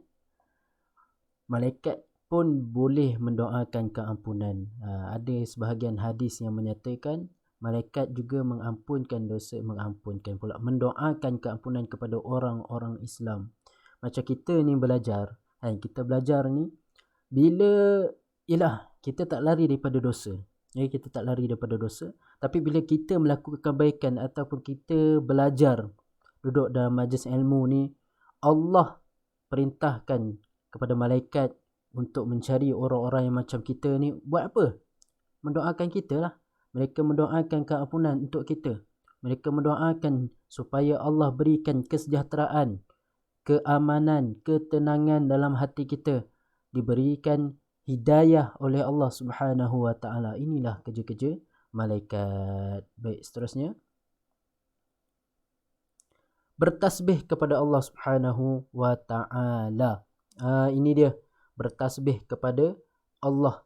[SPEAKER 1] malaikat pun boleh mendoakan keampunan. Ada sebahagian hadis yang menyatakan malaikat juga mengampunkan dosa, mendoakan keampunan kepada orang-orang Islam. Macam kita ni belajar, kita belajar ni, bila kita tak lari daripada dosa. Kita tak lari daripada dosa. Tapi bila kita melakukan kebaikan ataupun kita belajar, duduk dalam majlis ilmu ni, Allah perintahkan kepada malaikat untuk mencari orang-orang yang macam kita ni. Buat apa? Mendoakan kita lah. Mereka mendoakan keampunan untuk kita. Mereka mendoakan supaya Allah berikan kesejahteraan, keamanan, ketenangan dalam hati kita. Diberikan hidayah oleh Allah Subhanahu Wa Taala. Inilah kerja-kerja malaikat. Baik, seterusnya. Bertasbih kepada Allah Subhanahu Wa Taala. Ini dia. Bertasbih kepada Allah.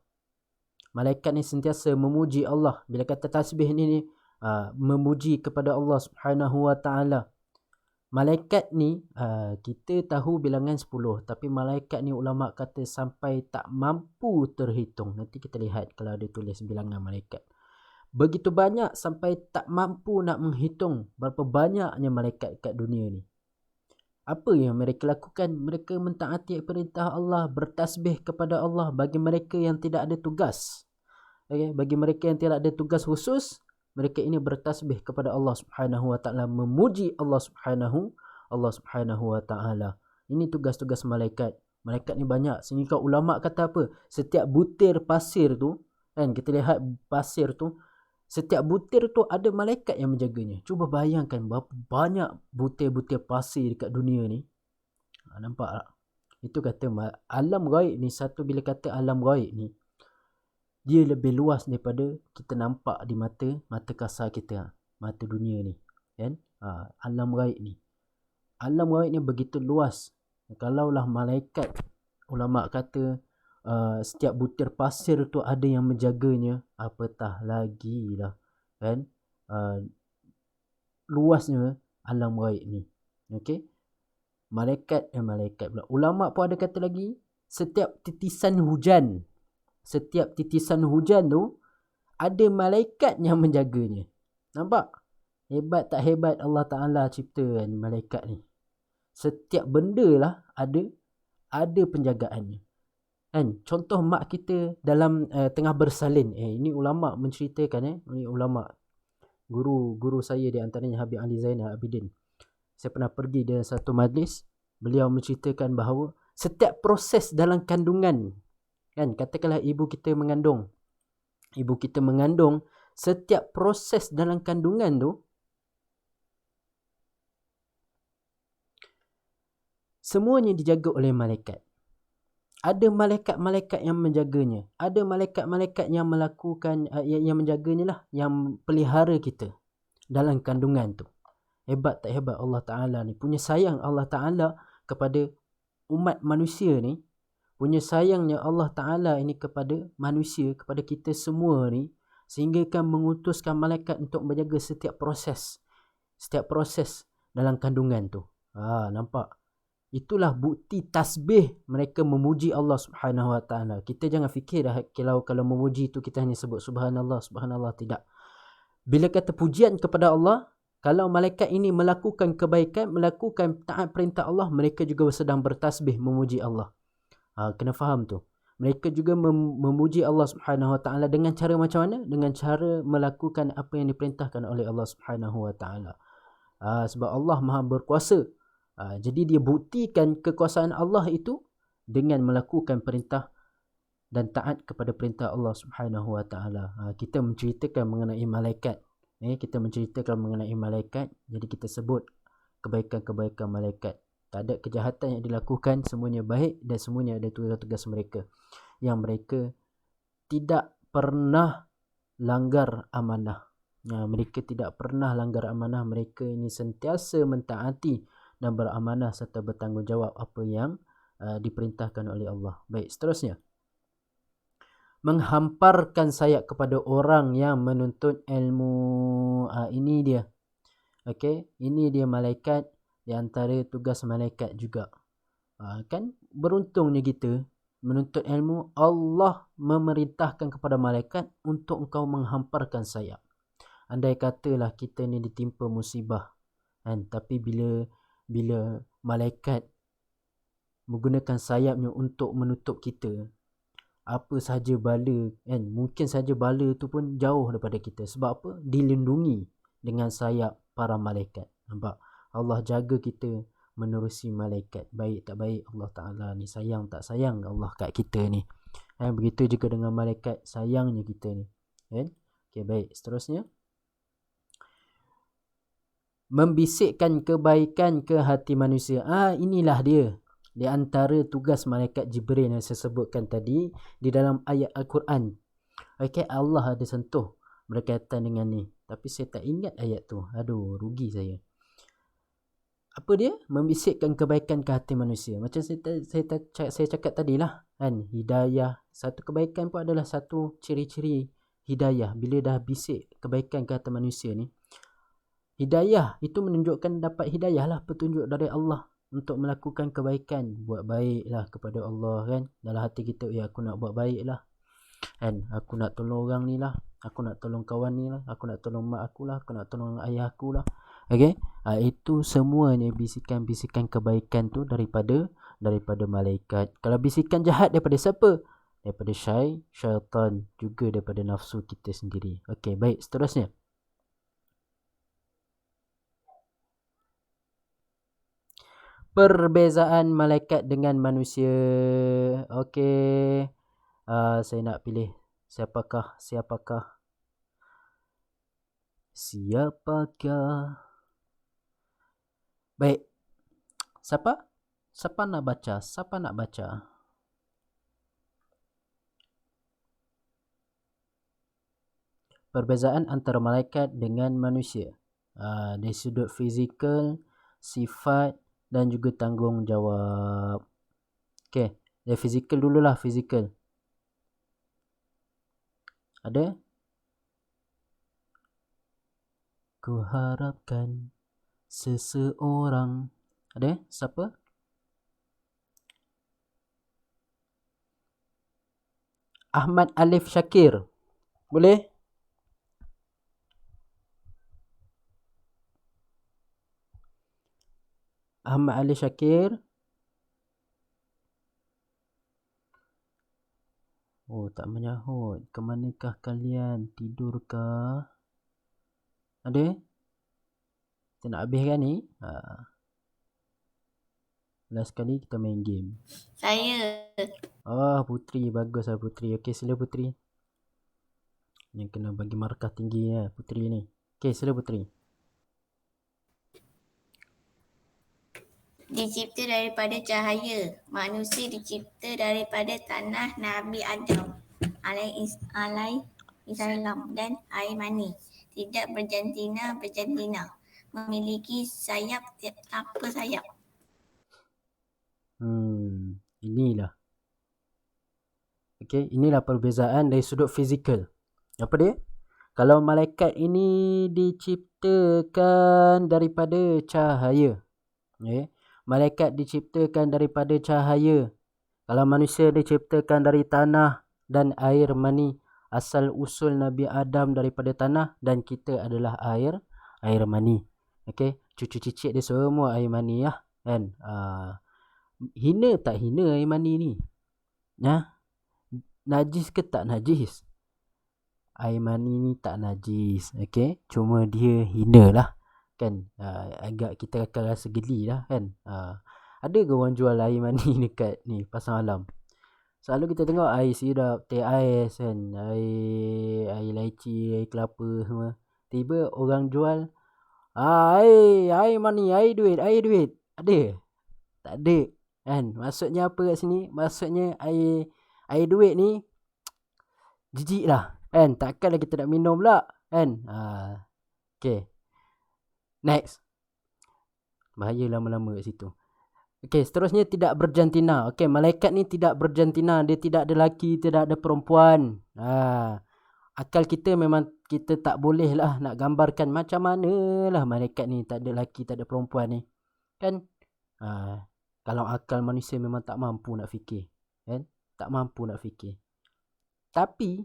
[SPEAKER 1] Malaikat ni sentiasa memuji Allah. Bila kata tasbih ni memuji kepada Allah Subhanahu Wa Taala. Malaikat ni kita tahu bilangan 10, tapi malaikat ni ulama kata sampai tak mampu terhitung. Nanti kita lihat kalau ada tulis bilangan malaikat. Begitu banyak sampai tak mampu nak menghitung berapa banyaknya malaikat kat dunia ni. Apa yang mereka lakukan? Mereka mentaati perintah Allah, bertasbih kepada Allah bagi mereka yang tidak ada tugas. Bagi mereka yang tidak ada tugas khusus, mereka ini bertasbih kepada Allah Subhanahu Wa Taala, memuji Allah Subhanahu Wa Taala. Ini tugas-tugas malaikat. Malaikat ni banyak sehingga ulama kata apa? Setiap butir pasir tu, kan, kita lihat pasir tu, setiap butir tu ada malaikat yang menjaganya. Cuba bayangkan berapa banyak butir-butir pasir dekat dunia ni. Nampak tak? Itu kata alam gaib ni. Satu, bila kata alam gaib ni, dia lebih luas daripada kita nampak di mata kasar kita, mata dunia ni, kan? Alam gaib ni. Alam gaib ni begitu luas. Kalaulah malaikat, ulama kata setiap butir pasir tu ada yang menjaganya, apatah lagi lah, kan? Luasnya alam gaib ni. Okey. Malaikat pula. Ulama pun ada kata lagi, setiap titisan hujan tu ada malaikat yang menjaganya. Nampak? Hebat tak hebat Allah Ta'ala ciptakan malaikat ni. Setiap benda lah ada penjagaannya. Kan? Contoh mak kita dalam tengah bersalin. Ini ulama menceritakan. Ini ulama. Guru saya di antaranya Habib Ali Zainal Abidin. Saya pernah pergi dalam satu majlis. Beliau menceritakan bahawa setiap proses dalam kandungan, kan, katakanlah ibu kita mengandung, setiap proses dalam kandungan tu semuanya dijaga oleh malaikat. Ada malaikat-malaikat yang menjaganya, ada malaikat-malaikat yang melakukan yang menjaganya lah, yang pelihara kita dalam kandungan tu. Hebat tak hebat Allah Ta'ala ni? Punya sayang Allah Ta'ala kepada umat manusia ni, punya sayangnya Allah Ta'ala ini kepada manusia, kepada kita semua ni, sehingga kan mengutuskan malaikat untuk menjaga setiap proses dalam kandungan tu. Nampak? itulah bukti tasbih mereka memuji Allah Subhanahu Wa Taala. Kita jangan fikir kalau memuji itu kita hanya sebut subhanallah, subhanallah, tidak. Bila kata pujian kepada Allah, kalau malaikat ini melakukan kebaikan, melakukan taat perintah Allah, mereka juga sedang bertasbih memuji Allah. Kena faham tu. Mereka juga memuji Allah Subhanahu Wa Taala dengan cara macam mana? Dengan cara melakukan apa yang diperintahkan oleh Allah Subhanahu Wa Taala. Sebab Allah Maha berkuasa. Jadi dia buktikan kekuasaan Allah itu dengan melakukan perintah dan taat kepada perintah Allah Subhanahu Wa Taala. Kita menceritakan mengenai malaikat. Kita menceritakan mengenai malaikat. Jadi kita sebut kebaikan-kebaikan malaikat. Tak ada kejahatan yang dilakukan, semuanya baik dan semuanya ada tugas-tugas mereka. Yang mereka tidak pernah langgar amanah. Mereka tidak pernah langgar amanah. Mereka ini sentiasa mentaati dan beramanah serta bertanggungjawab apa yang diperintahkan oleh Allah. Baik, seterusnya. Menghamparkan sayap kepada orang yang menuntut ilmu. Ini dia. Okey, ini dia malaikat, di antara tugas malaikat juga. Kan beruntungnya kita menuntut ilmu, Allah memerintahkan kepada malaikat untuk engkau menghamparkan sayap. Andai katalah kita ni ditimpa musibah, kan, tapi bila malaikat menggunakan sayapnya untuk menutup kita, apa sahaja bala, kan, mungkin saja bala tu pun jauh daripada kita. Sebab apa? Dilindungi dengan sayap para malaikat. Nampak? Allah jaga kita menerusi malaikat. Baik tak baik Allah Ta'ala ni, sayang tak sayang Allah kat kita ni. Begitu juga dengan malaikat, sayangnya kita ni. Okay, baik, seterusnya. Membisikkan kebaikan ke hati manusia. Inilah dia. Di antara tugas malaikat Jibril yang saya sebutkan tadi di dalam ayat Al-Quran. Okay, Allah ada sentuh berkaitan dengan ni. Tapi saya tak ingat ayat tu. Aduh, rugi saya. Apa dia? Membisikkan kebaikan ke hati manusia. Macam saya cakap tadilah, kan, hidayah. Satu kebaikan pun adalah satu ciri-ciri hidayah. Bila dah bisik kebaikan ke hati manusia ni, hidayah itu menunjukkan dapat hidayah lah, petunjuk dari Allah untuk melakukan kebaikan. Buat baiklah kepada Allah, kan. Dalam hati kita, ya aku nak buat baiklah, kan, aku nak tolong orang ni lah, aku nak tolong kawan ni lah, aku nak tolong mak aku lah, aku nak tolong ayah aku lah. Okay? Itu semuanya bisikan-bisikan kebaikan tu daripada malaikat. Kalau bisikan jahat daripada siapa? Daripada syaitan, juga daripada nafsu kita sendiri. Okay, baik, seterusnya. Perbezaan malaikat dengan manusia. Okay, saya nak pilih siapakah baik, siapa nak baca? Perbezaan antara malaikat dengan manusia dari sudut fizikal, sifat dan juga tanggungjawab. Okay, dari fizikal dululah. Fizikal ada? Kuharapkan seseorang. Ada? Siapa? Ahmad Alif Syakir. Boleh? Ahmad Ali Syakir. Oh, tak menyahut. Kemanakah kalian? Tidurkah? Ada? Kita nak habiskan ni. Last kali kita main game.
[SPEAKER 3] Saya.
[SPEAKER 1] Putri. Baguslah Putri. Okey, sila Putri. Yang kena bagi markah tinggi ya, Putri ni. Okey, sila Putri.
[SPEAKER 3] Dicipta daripada cahaya. Manusia dicipta daripada tanah Nabi Adam alaihissalam dan air mani. Tidak berjantina. Memiliki sayap tanpa sayap.
[SPEAKER 1] Inilah. Okey, inilah perbezaan dari sudut fizikal. Apa dia? Kalau malaikat ini diciptakan daripada cahaya. Okay. malaikat diciptakan daripada cahaya. Kalau manusia diciptakan dari tanah dan air mani. Asal usul Nabi Adam daripada tanah dan kita adalah air mani. Okey, cucu cicit dia semua air mani lah kan. Hina tak hina air mani ni? Najis ke tak najis? Air mani ni tak najis. Okey, cuma dia hina lah kan. Agak kita akan rasa geli lah kan. Ada ke orang jual air mani dekat ni pasar malam? Selalu kita tengok air sirap, teh ais kan, air laici, air kelapa semua. Tiba orang jual air mani, air duit. Ada? Tak ada kan. Maksudnya apa kat sini? Maksudnya air duit ni jijik lah kan. Takkanlah kita nak minum pula kan. Okay, next. Bahaya lama-lama kat situ. Okey, seterusnya tidak berjantina. Okey, malaikat ni tidak berjantina. Dia tidak ada lelaki, tidak ada perempuan. Akal kita memang kita tak boleh lah nak gambarkan macam mana lah malaikat ni tak ada lelaki, tak ada perempuan ni. Kan? Kalau akal manusia memang tak mampu nak fikir. Kan? Tak mampu nak fikir. Tapi,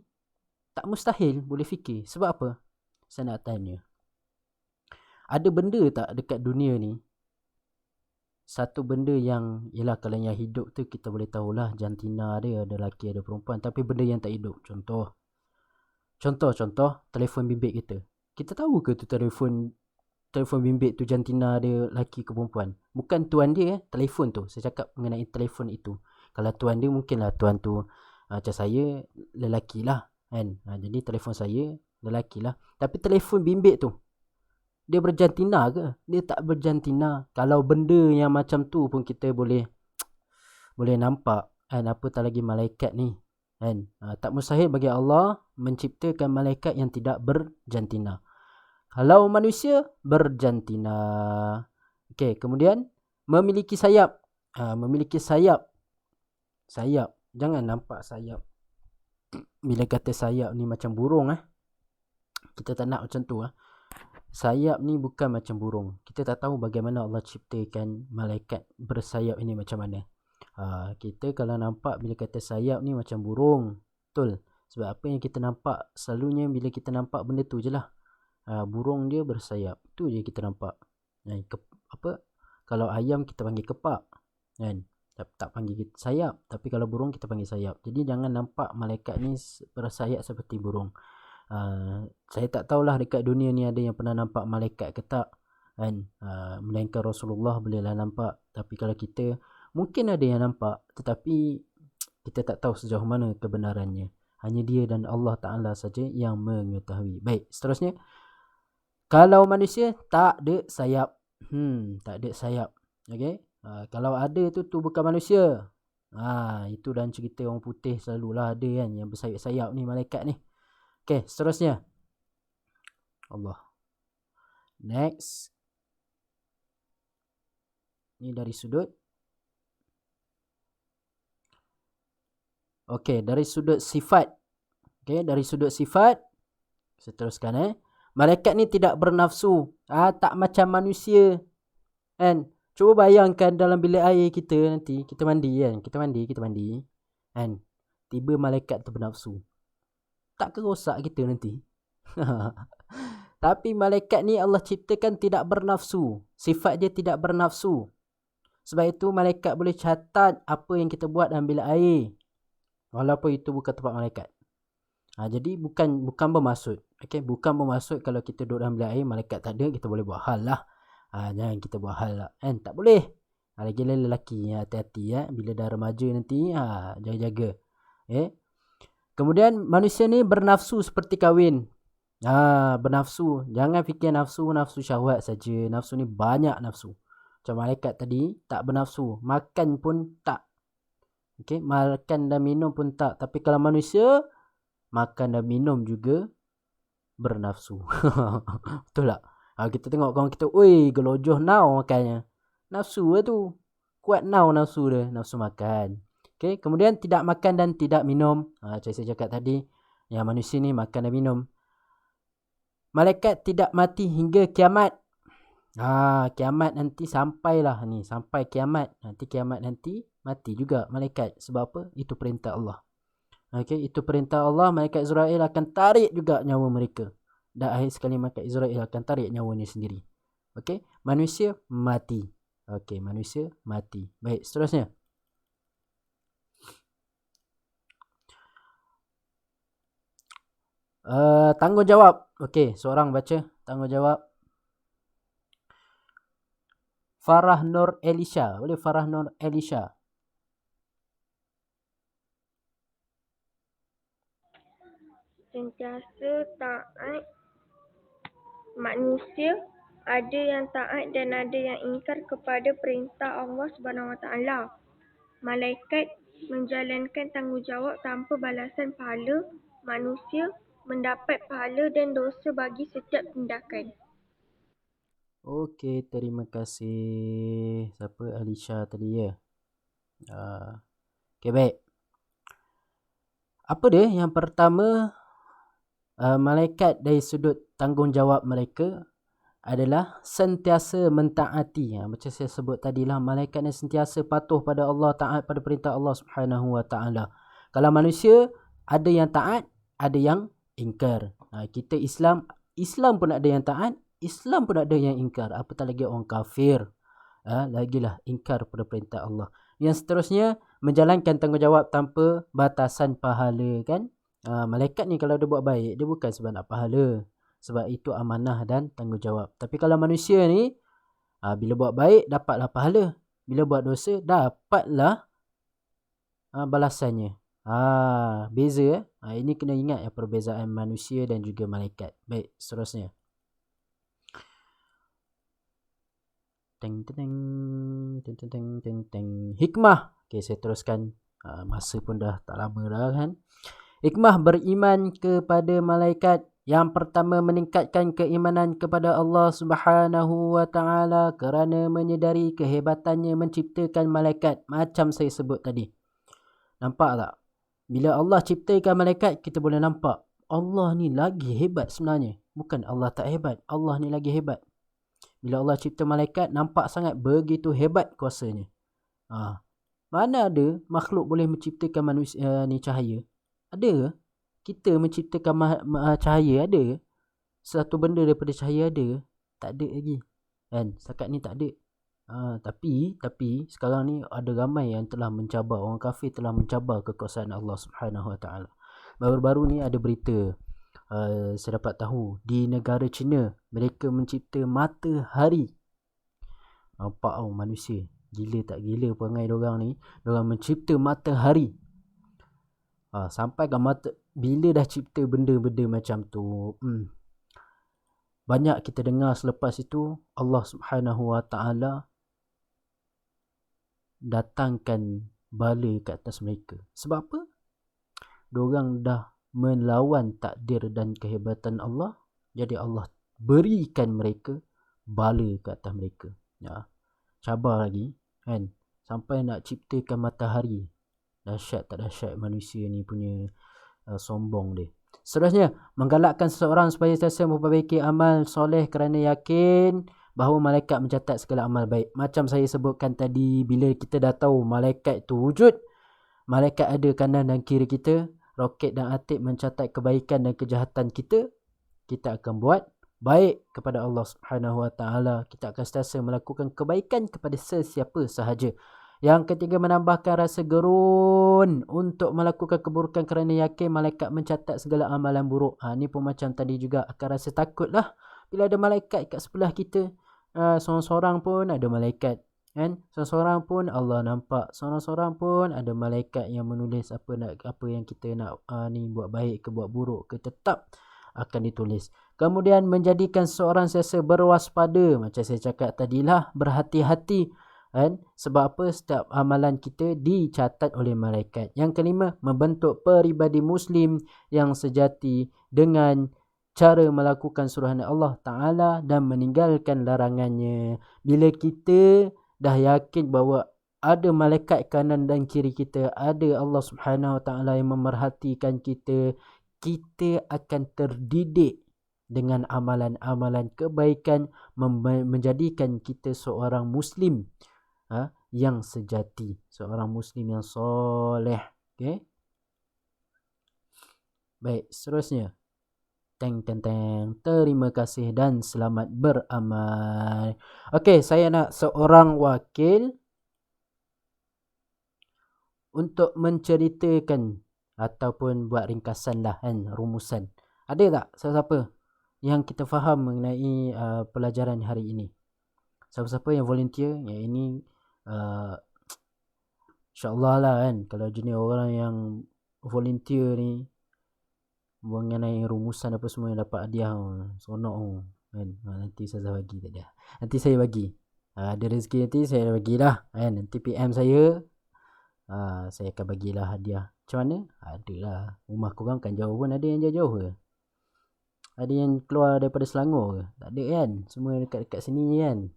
[SPEAKER 1] tak mustahil boleh fikir. Sebab apa? Saya nak tanya. Ada benda tak dekat dunia ni? Satu benda yang, yelah kalau yang hidup tu kita boleh tahulah jantina dia, ada lelaki ada perempuan. Tapi benda yang tak hidup, contoh telefon bimbit kita. Kita tahu ke tu telefon bimbit tu jantina dia lelaki ke perempuan? Bukan tuan dia, telefon tu. Saya cakap mengenai telefon itu. Kalau tuan dia mungkinlah tuan tu macam saya lelaki lah kan. Jadi telefon saya lelaki lah. Tapi telefon bimbit tu, dia berjantina ke? Dia tak berjantina. Kalau benda yang macam tu pun kita boleh nampak kan, apatah lagi malaikat ni kan. Tak mustahil bagi Allah menciptakan malaikat yang tidak berjantina. Kalau manusia berjantina. Okey, kemudian memiliki sayap. Memiliki sayap. Jangan nampak sayap. Bila kata sayap ni macam burung kita tak nak macam tu Sayap ni bukan macam burung. Kita tak tahu bagaimana Allah ciptakan malaikat bersayap ini macam mana. Kita kalau nampak bila kata sayap ni macam burung. Betul. Sebab apa yang kita nampak selalunya bila kita nampak benda tu je lah. Burung dia bersayap. Tu je kita nampak. Kalau ayam kita panggil kepak kan. Tak panggil sayap. Tapi kalau burung kita panggil sayap. Jadi jangan nampak malaikat ni bersayap seperti burung. Saya tak tahulah dekat dunia ni ada yang pernah nampak malaikat ke tak kan. Melainkan Rasulullah bolehlah nampak. Tapi kalau kita mungkin ada yang nampak, tetapi kita tak tahu sejauh mana kebenarannya. Hanya dia dan Allah Ta'ala saja yang mengetahui. Baik, seterusnya. Kalau manusia tak ada sayap. Tak ada sayap. Okay? Kalau ada tu bukan manusia. Itu dalam cerita orang putih selalulah ada kan, yang bersayap-sayap ni malaikat ni. Okay, seterusnya. Allah. Next. Ni dari sudut. Okay, dari sudut sifat. Okay, dari sudut sifat. Seteruskan malaikat ni tidak bernafsu. Tak macam manusia. Kan? Cuba bayangkan dalam bilik air kita nanti. Kita mandi kan. Kita mandi. Kan? Tiba malaikat tu bernafsu. Tak kerosak kita nanti. Tapi malaikat ni Allah ciptakan tidak bernafsu. Sifat dia tidak bernafsu. Sebab itu malaikat boleh catat apa yang kita buat dalam bilik air. Walaupun itu bukan tempat malaikat. Jadi bukan bermaksud. Okay? Bukan bermaksud kalau kita duduk dalam bilik air, malaikat tak ada, kita boleh buat hal lah. Jangan kita buat hal lah. Kan? Tak boleh. Lagi-lagi lelaki. Hati-hati. Bila dah remaja nanti, jaga-jaga. Okay? Kemudian manusia ni bernafsu seperti kahwin. Bernafsu. Jangan fikir nafsu syahwat saja. Nafsu ni banyak nafsu. Macam malaikat tadi tak bernafsu. Makan pun tak. Okay? Makan dan minum pun tak. Tapi kalau manusia, makan dan minum juga bernafsu. Betul tak? Kita tengok kawan kita, gelojoh now makannya. Nafsu lah tu. Kuat now nafsu dia. Nafsu makan. Okay, kemudian tidak makan dan tidak minum. Macam saya cakap tadi, yang manusia ni makan dan minum. Malaikat tidak mati hingga kiamat.
[SPEAKER 7] Kiamat nanti sampailah ni, sampai kiamat. Nanti kiamat nanti mati juga malaikat. Sebab apa? Itu perintah Allah. Okey, itu perintah Allah. Malaikat Israel akan tarik juga nyawa mereka. Dan akhir sekali malaikat Israel akan tarik nyawanya sendiri. Okey, manusia mati. Okey, manusia mati. Baik, seterusnya. Tanggungjawab. Okey, seorang baca tanggungjawab. Farah Nur Elisha. Boleh Farah Nur Elisha?
[SPEAKER 8] Sentiasa taat manusia, ada yang taat dan ada yang ingkar kepada perintah Allah Subhanahu Wa Taala. Malaikat menjalankan tanggungjawab tanpa balasan pahala. Manusia mendapat pahala dan dosa bagi setiap tindakan.
[SPEAKER 7] Okey, terima kasih. Siapa? Alisha tadi ya? Okey, baik. Apa dia? Yang pertama, malaikat dari sudut tanggungjawab mereka adalah sentiasa mentaati. Macam saya sebut tadi lah, malaikat ni sentiasa patuh pada Allah, taat pada perintah Allah Subhanahu Wa Taala. Kalau manusia, ada yang taat, ada yang ingkar. Kita Islam pun ada yang taat, Islam pun ada yang ingkar. Apatah lagi orang kafir, lagilah ingkar pada perintah Allah. Yang seterusnya, menjalankan tanggungjawab tanpa batasan pahala, kan? Malaikat ni kalau dia buat baik, dia bukan sebab nak pahala, sebab itu amanah dan tanggungjawab. Tapi kalau manusia ni, bila buat baik dapatlah pahala, bila buat dosa dapatlah balasannya. Beza. Ini kena ingat ya, perbezaan manusia dan juga malaikat. Baik, seterusnya. Hikmah. Okey, saya teruskan. Masa pun dah tak lama dah kan. Hikmah beriman kepada malaikat. Yang pertama, meningkatkan keimanan kepada Allah Subhanahu Wa Taala kerana menyedari kehebatannya menciptakan malaikat. Macam saya sebut tadi. Nampak tak? Bila Allah ciptakan malaikat, kita boleh nampak Allah ni lagi hebat sebenarnya. Bukan Allah tak hebat, Allah ni lagi hebat. Bila Allah cipta malaikat, nampak sangat begitu hebat kuasanya. Mana ada makhluk boleh menciptakan manusia ni cahaya? Ada ke? Kita menciptakan cahaya, ada ke? Satu benda daripada cahaya ada ke? Tak ada lagi. Kan? Setakat ni tak ada. Tapi sekarang ni ada ramai yang telah mencabar, orang kafir telah mencabar kekuasaan Allah Subhanahu Wa Taala. Baru-baru ni ada berita, saya dapat tahu di negara China mereka mencipta matahari. Nampak manusia gila tak gila perangai diorang ni. Diorang mencipta matahari. Sampai ke bila dah cipta benda-benda macam tu, banyak kita dengar selepas itu Allah Subhanahu Wa Taala datangkan bala ke atas mereka. Sebab apa? Diorang dah melawan takdir dan kehebatan Allah. Jadi Allah berikan mereka bala ke atas mereka. Cabar lagi kan, sampai nak ciptakan matahari. Dahsyat tak dahsyat manusia ni punya sombong dia. Seterusnya, menggalakkan seseorang supaya sentiasa memperbaiki amal soleh kerana yakin bahawa malaikat mencatat segala amal baik. Macam saya sebutkan tadi, bila kita dah tahu malaikat itu wujud, malaikat ada kanan dan kiri kita, roket dan atik mencatat kebaikan dan kejahatan kita, kita akan buat baik kepada Allah Subhanahu Wa Taala. Kita akan sentiasa melakukan kebaikan kepada sesiapa sahaja. Yang ketiga, menambahkan rasa gerun untuk melakukan keburukan kerana yakin malaikat mencatat segala amalan buruk. Ni pun macam tadi juga, akan rasa takut lah bila ada malaikat kat sebelah kita. Seorang-seorang pun ada malaikat, kan? Seorang-seorang pun Allah nampak. Seorang-seorang pun ada malaikat yang menulis apa yang kita nak ni buat baik ke buat buruk ke, tetap akan ditulis. Kemudian menjadikan seorang sentiasa berwaspada. Macam saya cakap tadilah, berhati-hati, kan? Sebab apa? Setiap amalan kita dicatat oleh malaikat. Yang kelima, membentuk peribadi Muslim yang sejati dengan cara melakukan suruhan Allah Ta'ala dan meninggalkan larangannya. Bila kita dah yakin bahawa ada malaikat kanan dan kiri kita, ada Allah Subhanahu Wa Ta'ala yang memerhatikan kita, kita akan terdidik dengan amalan-amalan kebaikan menjadikan kita seorang Muslim yang sejati, seorang Muslim yang soleh. Okay? Baik, seterusnya. Teng. Terima kasih dan selamat beramal. Okey, saya nak seorang wakil untuk menceritakan ataupun buat ringkasan lah kan, rumusan. Ada tak siapa-siapa yang kita faham mengenai pelajaran hari ini? Siapa-siapa yang volunteer? Yang ini insyaAllah lah kan, kalau jenis orang yang volunteer ni mengenai rumusan apa semua yang dapat hadiah, seronok kan. Nanti saya bagi, tak ada. Nanti saya bagi. Ada rezeki nanti saya bagilah kan. Nanti PM saya akan bagilah hadiah. Macam mana? Adalah. Rumah korang kan jauh pun ada yang jauh-jauh ke? Ada yang keluar daripada Selangor ke? Tak ada kan? Semua dekat-dekat sini kan?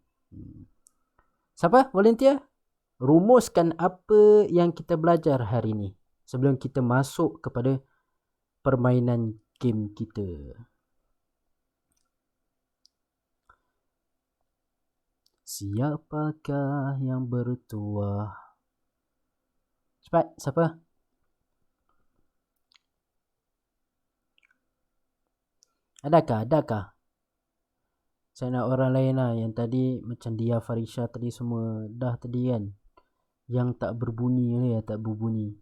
[SPEAKER 7] Siapa volunteer? Rumuskan apa yang kita belajar hari ni sebelum kita masuk kepada permainan game kita. Siapakah yang bertuah? Cepat, siapa? Adakah? Saya nak orang lain lah. Yang tadi macam dia, Farisha tadi semua dah tadi kan. Yang tak berbunyi ni, tak berbunyi.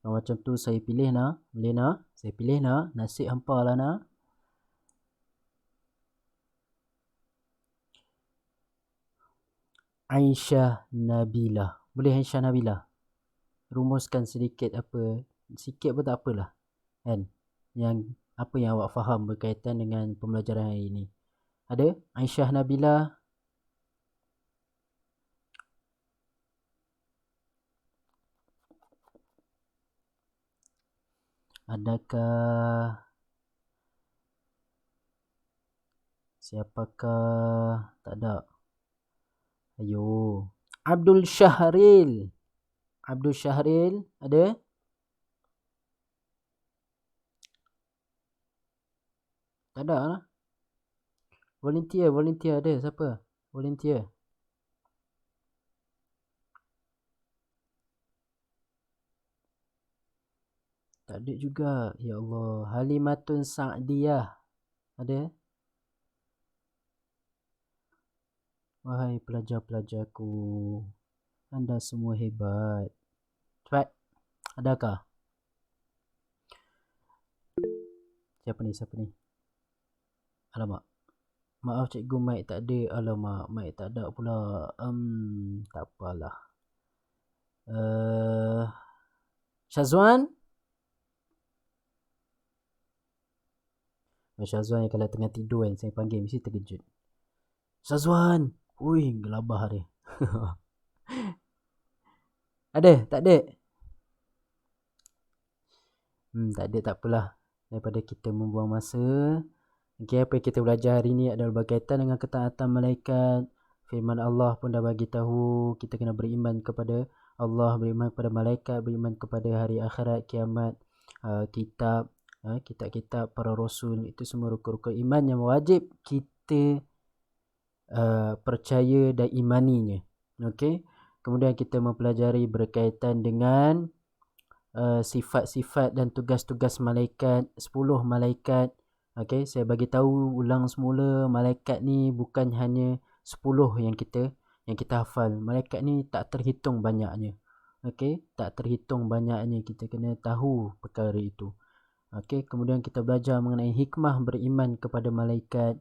[SPEAKER 7] Macam tu saya pilih nak. Boleh nak? Saya pilih nak. Nasib hampa lah nak. Aisyah Nabila. Boleh Aisyah Nabila? Rumuskan sedikit apa. Sikit pun tak apalah. Kan? Yang apa yang awak faham berkaitan dengan pembelajaran hari ini. Ada? Aisyah Nabila. Adakah? Siapakah? Tak ada. Ayo. Abdul Syahril. Abdul Syahril ada? Tak ada lah. Volunteer ada siapa? Volunteer. Tak ada juga. Ya Allah. Halimatun Sa'diyah. Ada? Wahai pelajar-pelajarku, anda semua hebat. Cepat. Adakah? Siapa ni? Alamak. Maaf cikgu, mic tak ada. Alamak, mic tak ada pula. Tak apalah. Syazwan? Syazwan kalau tengah tidur kan, saya panggil mesti terkejut. Syazwan! Ui, gelabah dia. Ada? Tak ada? Tak ada, tak apalah. Daripada kita membuang masa. Okay, apa yang kita belajar hari ni adalah berkaitan dengan ketaatan malaikat. Firman Allah pun dah bagi tahu kita kena beriman kepada Allah, beriman kepada malaikat, beriman kepada hari akhirat, kiamat, kitab, kitab-kitab para rasul. Itu semua rukun-rukun iman yang wajib kita percaya dan imaninya. Okey. Kemudian kita mempelajari berkaitan dengan sifat-sifat dan tugas-tugas malaikat, 10 malaikat. Okey, saya bagi tahu ulang semula, malaikat ni bukan hanya 10 yang kita hafal. Malaikat ni tak terhitung banyaknya. Okey, tak terhitung banyaknya, kita kena tahu perkara itu. Okey, kemudian kita belajar mengenai hikmah beriman kepada malaikat.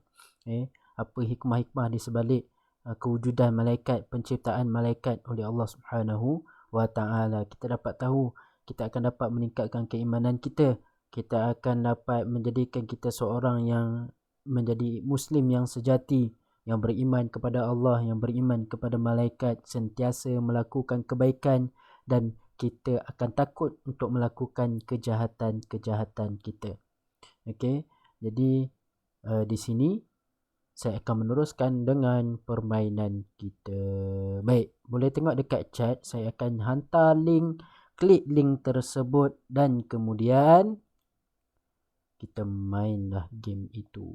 [SPEAKER 7] Apa hikmah-hikmah di sebalik kewujudan malaikat, penciptaan malaikat oleh Allah Subhanahu wa taala. Kita dapat tahu, kita akan dapat meningkatkan keimanan kita. Kita akan dapat menjadikan kita seorang yang menjadi Muslim yang sejati, yang beriman kepada Allah, yang beriman kepada malaikat, sentiasa melakukan kebaikan, dan kita akan takut untuk melakukan kejahatan-kejahatan kita. Okey, jadi di sini saya akan meneruskan dengan permainan kita. Baik, boleh tengok dekat chat. Saya akan hantar link, klik link tersebut dan kemudian kita mainlah game itu.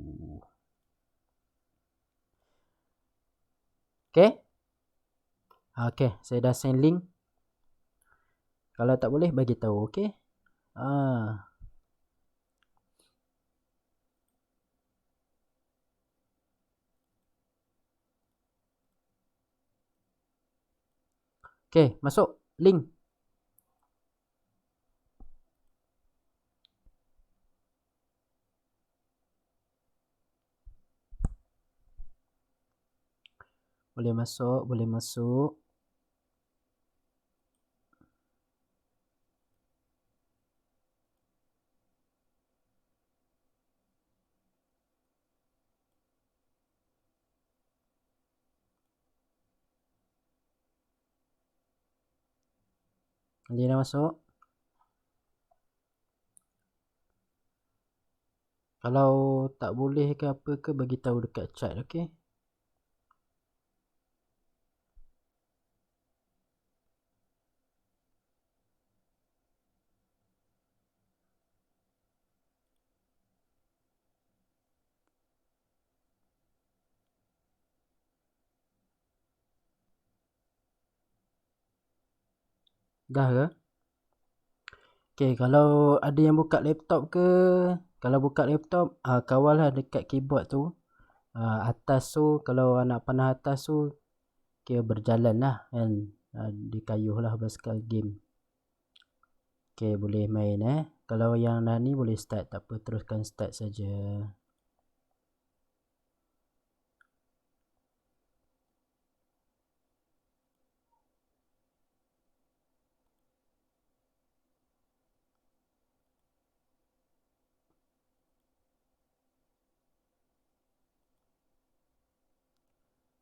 [SPEAKER 7] Okay? Okay, saya dah send link. Kalau tak boleh bagi tahu, okay? Okay, masuk link. Boleh masuk, boleh masuk. Dia dah masuk. Kalau tak boleh ke apa ke, bagi tahu dekat chat, okey? Dah ke? Okay, kalau ada yang buka laptop ke, kalau buka laptop, kawallah dekat keyboard tu. Atas tu, kalau anak panah atas tu, kira berjalan lah kan. Dikayuh lah basikal game. Okay, boleh main Kalau yang ni boleh start, tak apa, teruskan start saja.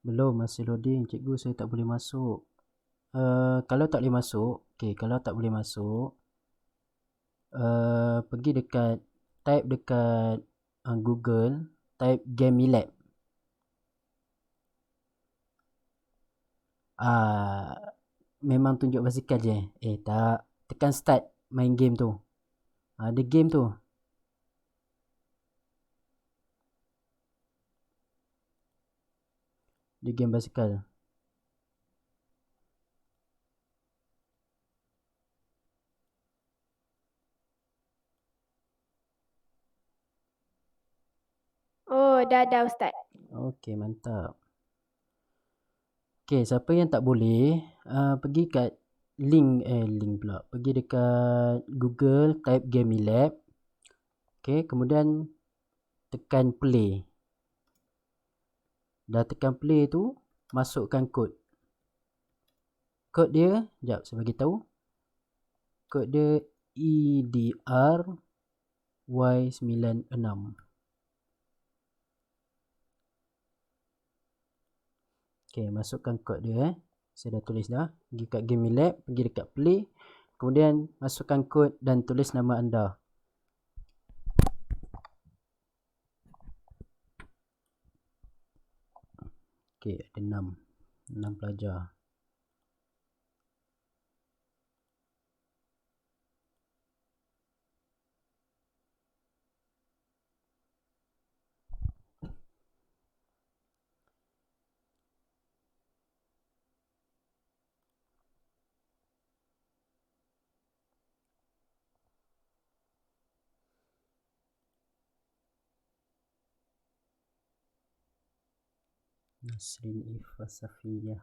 [SPEAKER 7] Belum, masih loading. Cikgu, saya tak boleh masuk. Kalau tak boleh masuk, okay, kalau tak boleh masuk, pergi dekat, type dekat Google, type GameLab. Memang tunjuk basikal je. Tak, tekan start main game tu. Ada game tu. Dia game basikal.
[SPEAKER 2] Oh, dah Ustaz.
[SPEAKER 7] Okey, mantap. Okey, siapa yang tak boleh, pergi kat link pula. Pergi dekat Google, type GameLab. Okey, kemudian tekan play. Dah tekan play tu, masukkan kod. Kod dia, sekejap saya bagi tahu. Kod dia EDRY96. Okay, masukkan kod dia. Saya dah tulis dah. Pergi kat GameLab, pergi dekat play. Kemudian masukkan kod dan tulis nama anda. Okay, ada 6 pelajar. Nasrin Ifa Safiyah.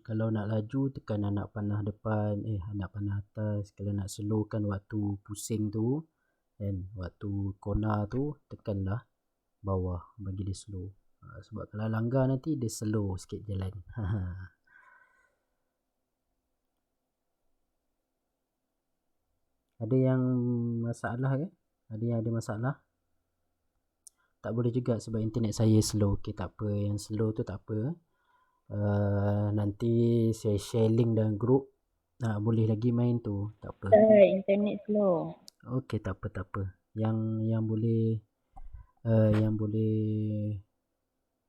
[SPEAKER 7] Kalau nak laju, tekan anak panah depan, anak panah atas. Kalau nak slow kan waktu pusing tu, kan, waktu kona tu, tekanlah bawah bagi dia slow. Sebab kalau langgar nanti dia slow sikit jalan. Ada yang masalah ke? Ada yang ada masalah? Tak boleh juga sebab internet saya slow. Okay, tak apa. Yang slow tu tak apa. Nanti saya share link dalam group. Boleh lagi main tu. Tak apa.
[SPEAKER 9] Internet slow.
[SPEAKER 7] Okay, tak apa. Yang boleh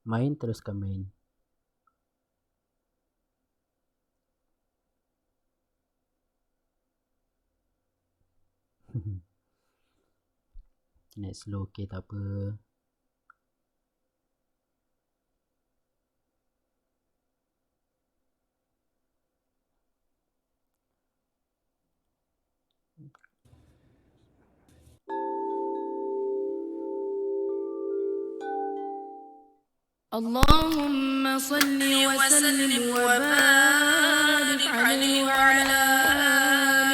[SPEAKER 7] main, teruskan main. Net slow, okay, tak apa.
[SPEAKER 9] اللهم صل وسلم وبارك عليه وعلى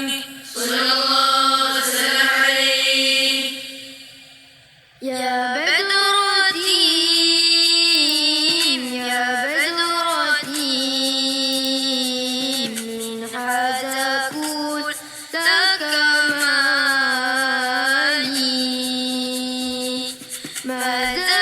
[SPEAKER 9] آله صلى الله وسلم عليه يا بدرتين يا بدرتين من هذا كل تكمالي ماذا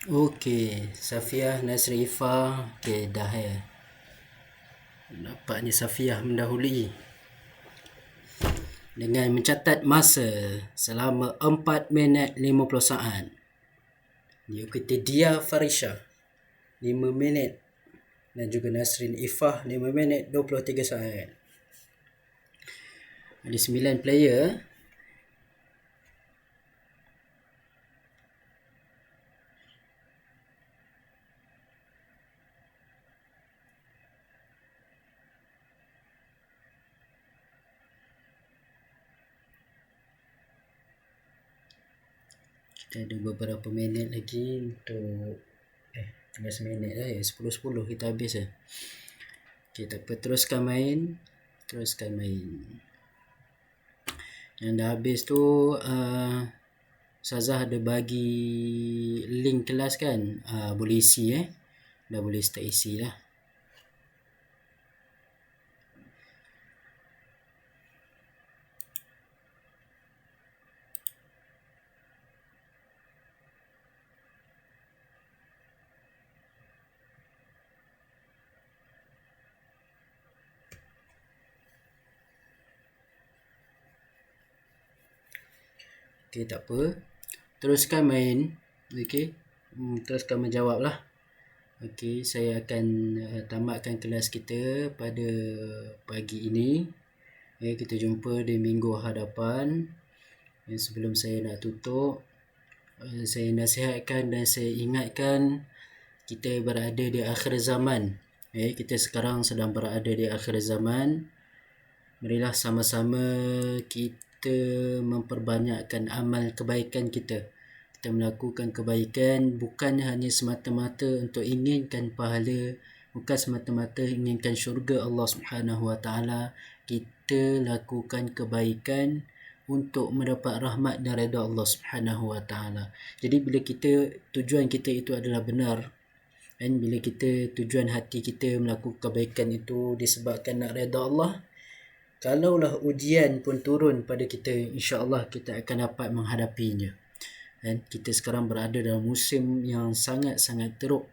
[SPEAKER 1] Okey, Safiah Nasri Ifa. Okey, dah ya. Nampaknya Safiah mendahului dengan mencatat masa selama 4 minit 50 saat. Diikuti Dia Farisha 5 minit dan juga Nasrin Ifah 5 minit 23 saat. Ada 9 player. Kita ada beberapa minit lagi untuk tinggal seminit dah ya, 10-10 kita habis ya. Kita teruskan main. Yang dah habis tu Ustazah ada bagi link kelas kan, boleh isi dah boleh start isi dah. Okey, tak apa. Teruskan main. Okey. Teruskan menjawab lah. Okey, saya akan tamatkan kelas kita pada pagi ini. Kita jumpa di minggu hadapan. Sebelum saya nak tutup, saya nasihatkan dan saya ingatkan kita berada di akhir zaman. Kita sekarang sedang berada di akhir zaman. Marilah sama-sama kita memperbanyakkan amal kebaikan kita. Kita melakukan kebaikan bukan hanya semata-mata untuk inginkan pahala, bukan semata-mata inginkan syurga Allah Subhanahu Wa Taala. Kita lakukan kebaikan untuk mendapat rahmat dan redha Allah Subhanahu Wa Taala. Jadi bila tujuan kita itu adalah benar, dan bila tujuan hati kita melakukan kebaikan itu disebabkan nak redha Allah, kalaulah ujian pun turun pada kita, insya-Allah kita akan dapat menghadapinya. Dan kita sekarang berada dalam musim yang sangat-sangat teruk,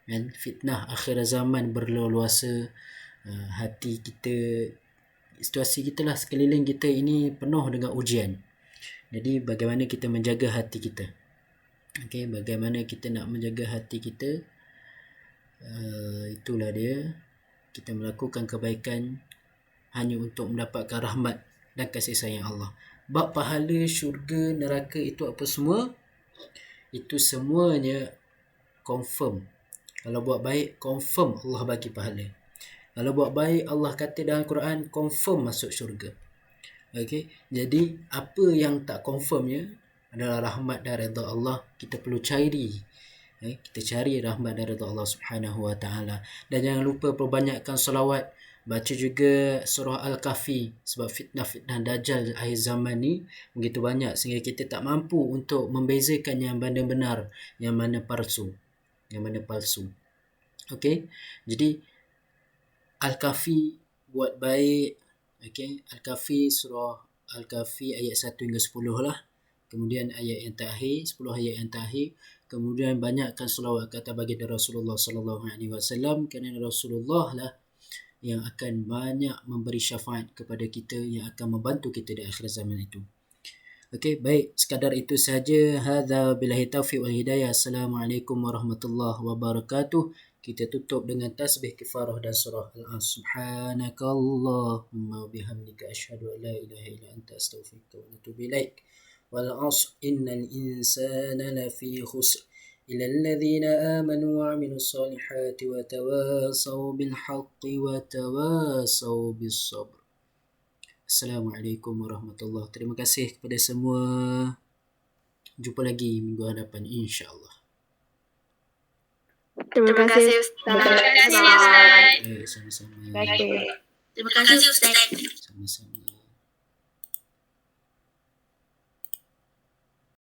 [SPEAKER 1] dan fitnah akhir zaman berleluasa. Hati kita, situasi kita lah, sekeliling kita ini penuh dengan ujian. Jadi bagaimana kita menjaga hati kita? Okey, bagaimana kita nak menjaga hati kita? Itulah dia. Kita melakukan kebaikan hanya untuk mendapatkan rahmat dan kasih sayang Allah. Bab pahala, syurga, neraka itu apa semua? Itu semuanya confirm. Kalau buat baik, confirm Allah bagi pahala. Kalau buat baik, Allah kata dalam Quran, confirm masuk syurga. Okey, jadi apa yang tak confirmnya adalah rahmat dan redha Allah. Kita perlu cari. Kita cari rahmat dan redha Allah Subhanahu Wa Taala. Dan jangan lupa perbanyakkan selawat. Baca juga surah Al-Kahfi, sebab fitnah-fitnah Dajjal akhir zaman ni begitu banyak sehingga kita tak mampu untuk membezakan yang mana benar, yang mana palsu. Okey, jadi Al-Kahfi buat baik. Okey, Al-Kahfi, surah Al-Kahfi ayat 1 hingga 10 lah. Kemudian ayat yang terakhir, 10 ayat yang terakhir. Kemudian banyakkan selawat kata baginda Rasulullah sallallahu alaihi wasallam, kerana Rasulullah lah yang akan banyak memberi syafaat kepada kita, yang akan membantu kita di akhir zaman itu. Okey, baik, sekadar itu sahaja. Hadza billahi taufiq wal hidayah. Assalamualaikum warahmatullahi wabarakatuh. Kita tutup dengan tasbih kifarah dan surah Al-As. Subhanakallahumma bihamdika asyhadu an la ilaha illa anta astaghfiruka wa atubu ilaik. Wal 'asr innal insana lafi khusr إلى الذين آمنوا وعملوا الصالحات وتواصوا بالحق وتواصوا بالصبر. Assalamualaikum warahmatullahi. Terima kasih kepada semua. Jumpa lagi minggu hadapan, insya-Allah.
[SPEAKER 8] Terima kasih Ustaz.
[SPEAKER 1] Sama-sama.
[SPEAKER 8] Terima kasih Ustaz.
[SPEAKER 1] Sama-sama.